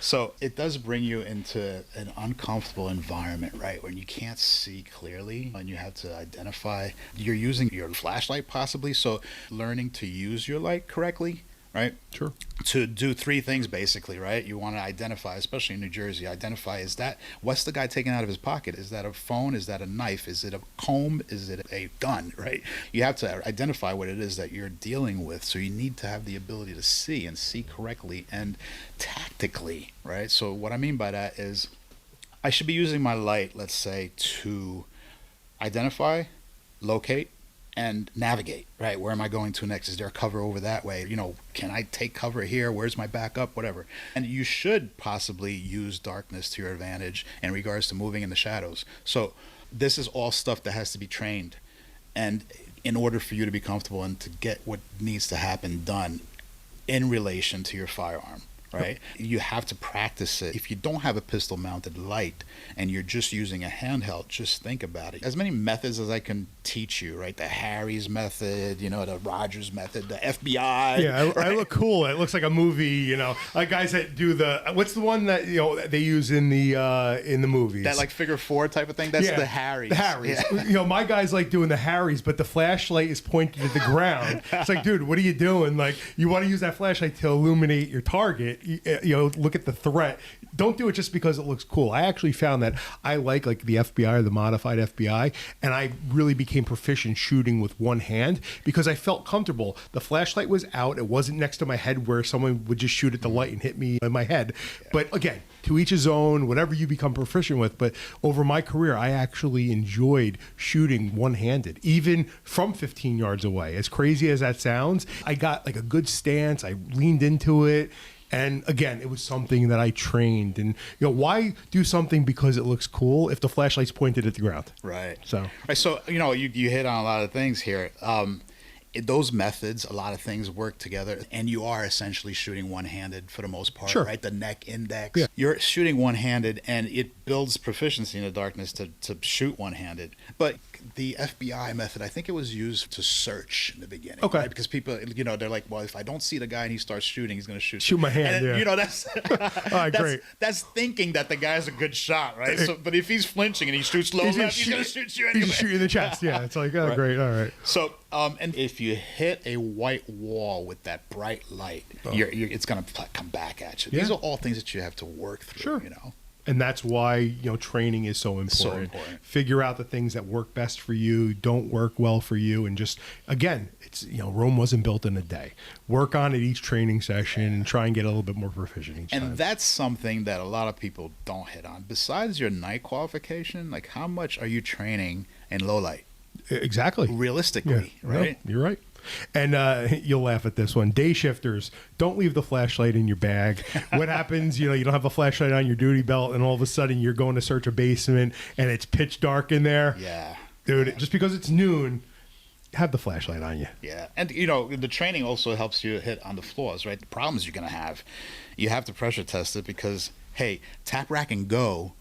So it does bring you into an uncomfortable environment, right? When you can't see clearly and you have to identify. You're using your flashlight possibly, so learning to use your light correctly, right? Sure. To do three things basically, right? You want to identify, especially in New Jersey, what's the guy taking out of his pocket? Is that a phone? Is that a knife? Is it a comb? Is it a gun, right? You have to identify what it is that you're dealing with. So you need to have the ability to see and see correctly and tactically, right? So what I mean by that is I should be using my light, let's say, to identify, locate, and navigate, right? Where am I going to next? Is there a cover over that way? Can I take cover here? Where's my backup? Whatever. And you should possibly use darkness to your advantage in regards to moving in the shadows. So this is all stuff that has to be trained. And in order for you to be comfortable and to get what needs to happen done in relation to your firearm, right? You have to practice it. If you don't have a pistol mounted light and you're just using a handheld, just think about it. As many methods as I can teach you, right? The Harry's method, the Rogers method, the FBI. Yeah, right? I look cool. It looks like a movie, like guys that do what's the one that, they use in the movies? That like figure four type of thing? That's the Harry's. The Harry's. Yeah. My guys like doing the Harry's, but the flashlight is pointed at the ground. It's like, dude, what are you doing? Like, you want to use that flashlight to illuminate your target, look at the threat. Don't do it just because it looks cool. I actually found that I like the FBI or the modified FBI, and I really became proficient shooting with one hand because I felt comfortable. The flashlight was out. It wasn't next to my head where someone would just shoot at the light and hit me in my head. Yeah. But again, to each his own, whatever you become proficient with. But over my career, I actually enjoyed shooting one-handed, even from 15 yards away. As crazy as that sounds, I got a good stance. I leaned into it. And again, it was something that I trained. And, why do something because it looks cool if the flashlight's pointed at the ground? Right. So, you hit on a lot of things here. Those methods, a lot of things work together, and you are essentially shooting one-handed for the most part, sure. right? The neck index. Yeah. You're shooting one-handed, and it builds proficiency in the darkness to shoot one-handed. But the FBI method, I think it was used to search in the beginning. Okay. Right? Because people, they're like, well, if I don't see the guy and he starts shooting, he's going to shoot. Shoot my hand, and, yeah. That's, all right, great. That's thinking that the guy's a good shot, right? So, but if he's flinching and he shoots low left, he's going to shoot you anyway. He's shooting in the chest, yeah. It's like, oh, right. Great, all right. So, and if you hit a white wall with that bright light, it's going to come back at you. Yeah. These are all things that you have to work through, Sure. And that's why, training is so important. So important. Figure out the things that work best for you, don't work well for you. And just, again, it's, Rome wasn't built in a day. Work on it each training session and try and get a little bit more proficient each time. And that's something that a lot of people don't hit on. Besides your night qualification, how much are you training in low light? Exactly. Realistically, yeah. right? No, you're right. And you'll laugh at this one. Day shifters, don't leave the flashlight in your bag. What happens, you don't have a flashlight on your duty belt and all of a sudden you're going to search a basement and it's pitch dark in there. Yeah. Dude, just because it's noon, have the flashlight on you. Yeah. And, the training also helps you hit on the flaws, right? The problems you're going to have. You have to pressure test it because, hey, tap, rack, and go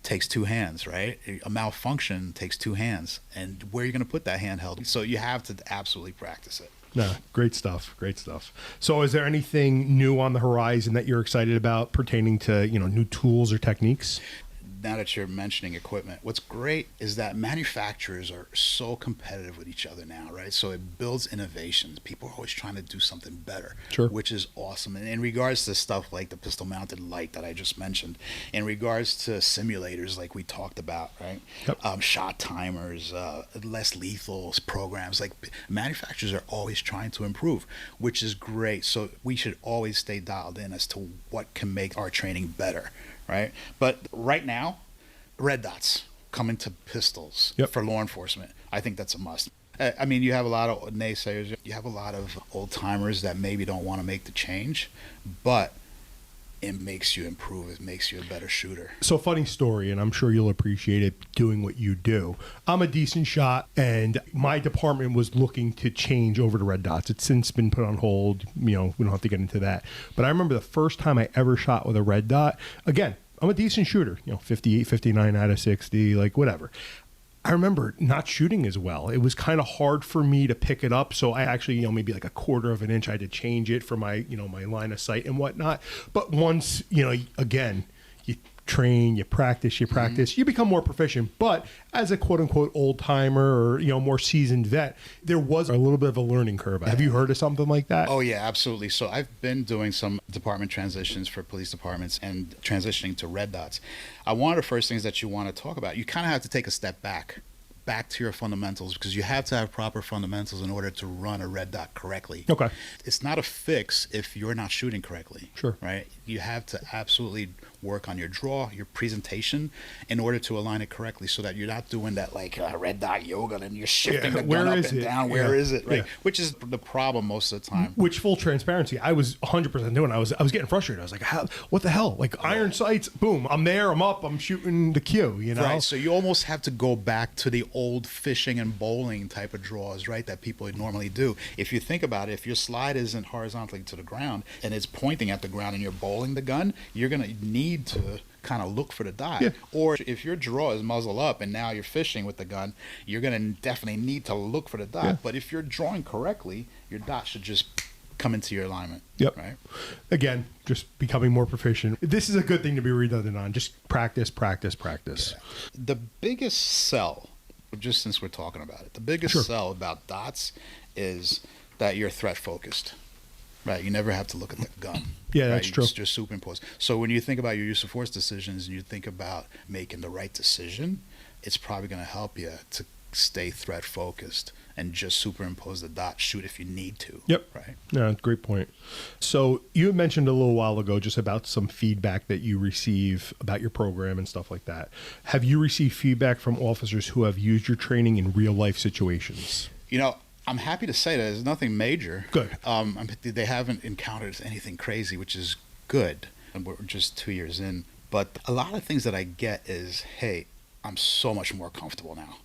takes two hands, right? A malfunction takes two hands. And where are you going to put that handheld? So you have to absolutely practice it. No, great stuff. Great stuff. So is there anything new on the horizon that you're excited about pertaining to, new tools or techniques? Now that you're mentioning equipment, what's great is that manufacturers are so competitive with each other now, right? So it builds innovations. People are always trying to do something better, sure, which is awesome. And in regards to stuff like the pistol mounted light that I just mentioned, in regards to simulators like we talked about, right? Yep. Shot timers, less lethal programs, like manufacturers are always trying to improve, which is great. So we should always stay dialed in as to what can make our training better. Right. But right now, red dots coming to pistols for law enforcement. I think that's a must. I mean, you have a lot of naysayers. You have a lot of old timers that maybe don't want to make the change, but it makes you improve. It makes you a better shooter. So funny story, and I'm sure you'll appreciate it doing what you do. I'm a decent shot, and my department was looking to change over to red dots. It's since been put on hold. We don't have to get into that. But I remember the first time I ever shot with a red dot. Again, I'm a decent shooter, 58, 59 out of 60, like whatever. I remember not shooting as well. It was kind of hard for me to pick it up. So I actually, maybe like a quarter of an inch, I had to change it for my, my line of sight and whatnot. But once, again, you train, you practice, you become more proficient. But as a quote unquote old timer or, more seasoned vet, there was a little bit of a learning curve. Have you heard of something like that? Oh yeah, absolutely. So I've been doing some department transitions for police departments and transitioning to red dots. One of the first things that you want to talk about, you kind of have to take a step back to your fundamentals, because you have to have proper fundamentals in order to run a red dot correctly. Okay. It's not a fix if you're not shooting correctly. Sure. Right? You have to absolutely work on your draw, your presentation, in order to align it correctly, so that you're not doing that like red dot yoga and you're shifting the gun up and down. Where is it? Right? Yeah. Which is the problem most of the time. Which, full transparency, I was 100% doing. I was getting frustrated. I was like, what the hell? Like iron sights, boom, I'm there, I'm up, I'm shooting the cue, Right. So you almost have to go back to the old fishing and bowling type of draws, right, that people would normally do. If you think about it, if your slide isn't horizontally to the ground and it's pointing at the ground and you're bowling the gun, you're going to need to kind of look for the dot. Yeah. Or if your draw is muzzle up and now you're fishing with the gun, you're going to definitely need to look for the dot. Yeah. But if you're drawing correctly, your dot should just come into your alignment. Yep. Right. Again, just becoming more proficient. This is a good thing to be redundant on. Just practice. Yeah. The biggest sell, just since we're talking about it, the biggest sell about dots is that you're threat focused. Right, you never have to look at the gun. Yeah, that's true. Just superimpose. So when you think about your use of force decisions and you think about making the right decision, it's probably going to help you to stay threat focused and just superimpose the dot, shoot if you need to. Yep. Right. Yeah, great point. So you had mentioned a little while ago just about some feedback that you receive about your program and stuff like that. Have you received feedback from officers who have used your training in real life situations? I'm happy to say that there's nothing major. Good. They haven't encountered anything crazy, which is good. And we're just 2 years in. But a lot of things that I get is, hey, I'm so much more comfortable now.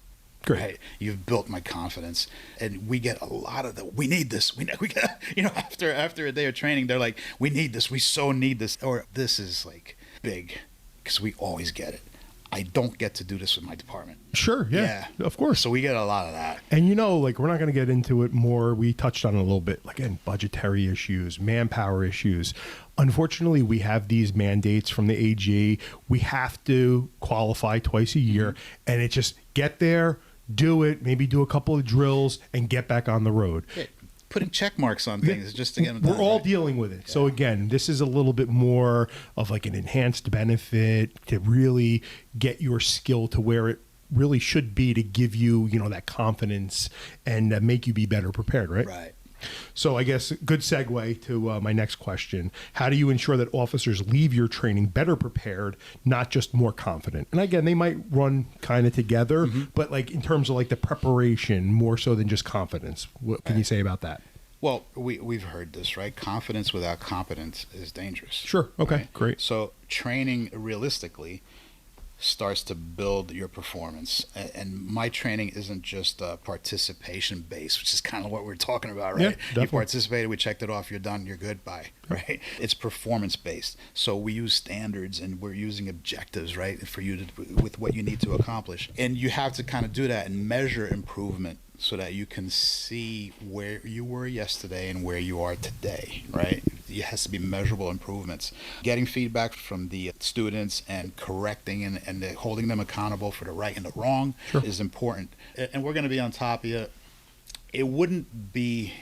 Great. Right? You've built my confidence. And we get a lot of we need this. We get, after a day of training, they're like, we need this. We so need this. Or this is like big, because we always get it. I don't get to do this with my department. Sure, yeah, of course. So we get a lot of that. And we're not going to get into it more. We touched on it a little bit. Again, budgetary issues, manpower issues. Unfortunately, we have these mandates from the AG. We have to qualify twice a year, and it just get there, do it, maybe do a couple of drills, and get back on the road. Yeah. Putting check marks on things just to get them done. We're all dealing with it. Yeah. So again, this is a little bit more of like an enhanced benefit to really get your skill to where it really should be, to give you, that confidence and make you be better prepared, right? Right. So I guess good segue to my next question. How do you ensure that officers leave your training better prepared, not just more confident? And again, they might run kind of together, but like in terms of like the preparation, more so than just confidence. What can you say about that? Well, we've heard this, right? Confidence without competence is dangerous. Sure. Okay, right? Great. So training realistically starts to build your performance. And my training isn't just participation based, which is kind of what we're talking about, right? Yeah, you participated, we checked it off, you're done, you're good, bye, right? It's performance based. So we use standards and we're using objectives, right, for you to, with what you need to accomplish. And you have to kind of do that and measure improvement so that you can see where you were yesterday and where you are today, right? It has to be measurable improvements. Getting feedback from the students and correcting and holding them accountable for the right and the wrong is important. And we're going to be on top of you. It wouldn't be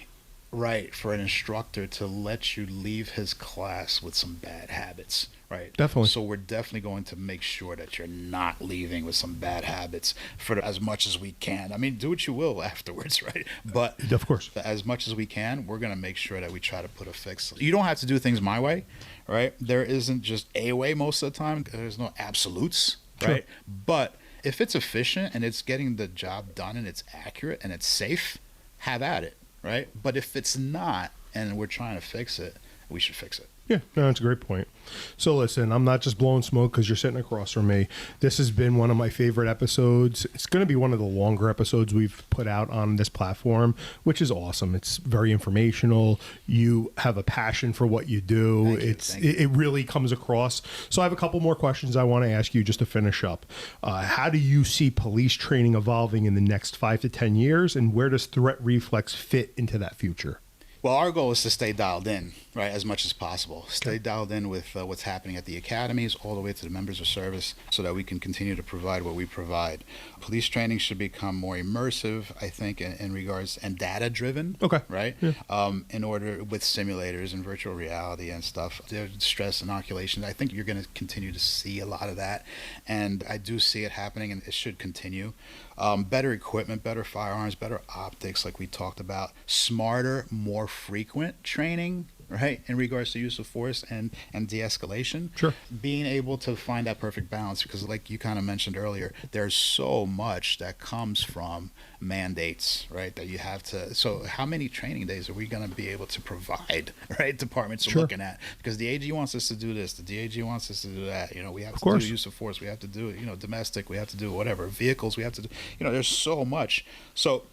right for an instructor to let you leave his class with some bad habits, right? Definitely. So we're definitely going to make sure that you're not leaving with some bad habits for as much as we can. I mean, do what you will afterwards, right? But of course, as much as we can, we're going to make sure that we try to put a fix. You don't have to do things my way, right? There isn't just a way most of the time. There's no absolutes, right? But if it's efficient and it's getting the job done and it's accurate and it's safe, have at it, right? But if it's not and we're trying to fix it, we should fix it. Yeah, no, that's a great point. So listen, I'm not just blowing smoke because you're sitting across from me. This has been one of my favorite episodes. It's going to be one of the longer episodes we've put out on this platform, which is awesome. It's very informational. You have a passion for what you do. It really comes across. So I have a couple more questions I want to ask you just to finish up. How do you see police training evolving in the next 5 to 10 years, and where does threat reflex fit into that future? Well, our goal is to stay dialed in, right, as much as possible. Stay dialed in with what's happening at the academies all the way to the members of service so that we can continue to provide what we provide. Police training should become more immersive, I think, in regards, and data-driven, right? Yeah. In order, with simulators and virtual reality and stuff, stress inoculation. I think you're going to continue to see a lot of that, and I do see it happening, and it should continue. Better equipment, better firearms, better optics, like we talked about, smarter, more frequent training, right, in regards to use of force and de-escalation. Sure. Being able to find that perfect balance, because like you kind of mentioned earlier, there's so much that comes from mandates, right, that you have to. So how many training days are we going to be able to provide, right? Departments are looking at, because the AG wants us to do this, the DAG wants us to do that. You know, we have to do use of force, we have to do, domestic, we have to do whatever, vehicles, we have to do, there's so much. So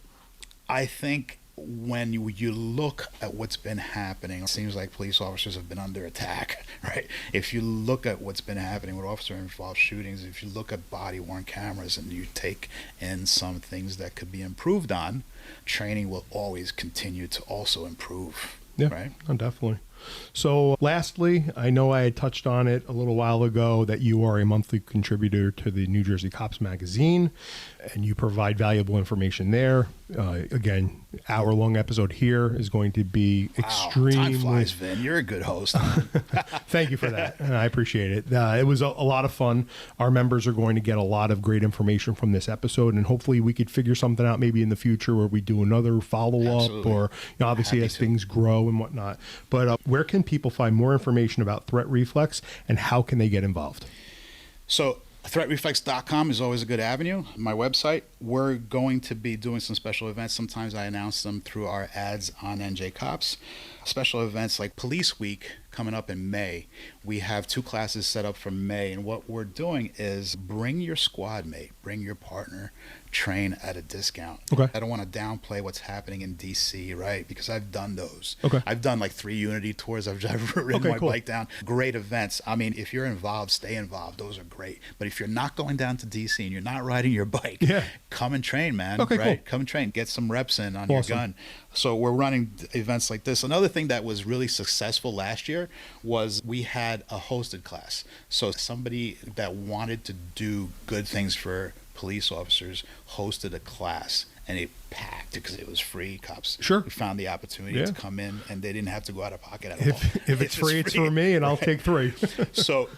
I think when you look at what's been happening, it seems like police officers have been under attack, right? If you look at what's been happening with officer-involved shootings, if you look at body-worn cameras and you take in some things that could be improved on, training will always continue to also improve, right? Oh, definitely. So lastly, I know I had touched on it a little while ago that you are a monthly contributor to the New Jersey Cops magazine, and you provide valuable information there. Again, hour-long episode here is going to be extremely... Time flies, Vin. You're a good host. Thank you for that. I appreciate it. It was a lot of fun. Our members are going to get a lot of great information from this episode, and hopefully we could figure something out maybe in the future where we do another follow-up or obviously as things grow and whatnot. But where can people find more information about Threat Reflex, and how can they get involved? So threatreflex.com is always a good avenue. My website, we're going to be doing some special events. Sometimes I announce them through our ads on NJ Cops. Special events like Police Week coming up in May. We have 2 classes set up for May, and what we're doing is bring your squad mate, bring your partner, train at a discount. I don't want to downplay what's happening in DC, right? Because I've done those. I've done like 3 Unity tours. I've ridden my bike down. Great events. I mean, if you're involved, stay involved. Those are great. But if you're not going down to DC and you're not riding your bike, come and train, man. Right? Come and train. Get some reps in on your gun. So we're running events like this. Another thing that was really successful last year was we had a hosted class. So somebody that wanted to do good things for police officers hosted a class, and it packed because it was free. Cops found the opportunity to come in, and they didn't have to go out of pocket at all. If it's free, it's for me, and I'll take 3. So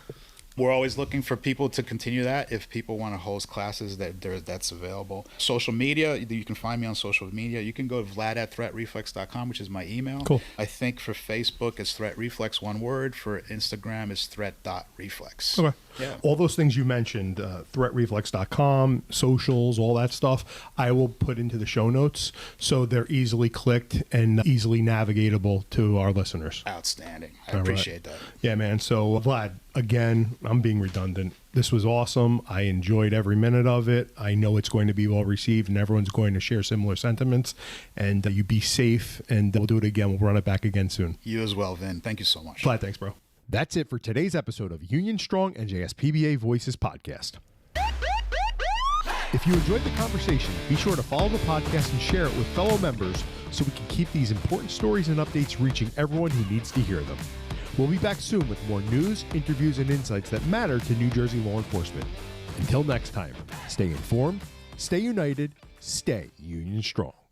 we're always looking for people to continue that. If people want to host classes, that's available. Social media, you can find me on social media. You can go to vlad@threatreflex.com, which is my email. Cool. I think for Facebook, it's Threat Reflex, one word. For Instagram, it's threat.reflex. Okay. Yeah. All those things you mentioned, threatreflex.com, socials, all that stuff, I will put into the show notes so they're easily clicked and easily navigatable to our listeners. Outstanding. I appreciate that. Yeah, man. So, Vlad, again, I'm being redundant. This was awesome. I enjoyed every minute of it. I know it's going to be well received, and everyone's going to share similar sentiments. And you be safe, and we'll do it again. We'll run it back again soon. You as well, Vin. Thank you so much. Vlad, thanks, bro. That's it for today's episode of Union Strong NJSPBA Voices Podcast. If you enjoyed the conversation, be sure to follow the podcast and share it with fellow members so we can keep these important stories and updates reaching everyone who needs to hear them. We'll be back soon with more news, interviews, and insights that matter to New Jersey law enforcement. Until next time, stay informed, stay united, stay Union Strong.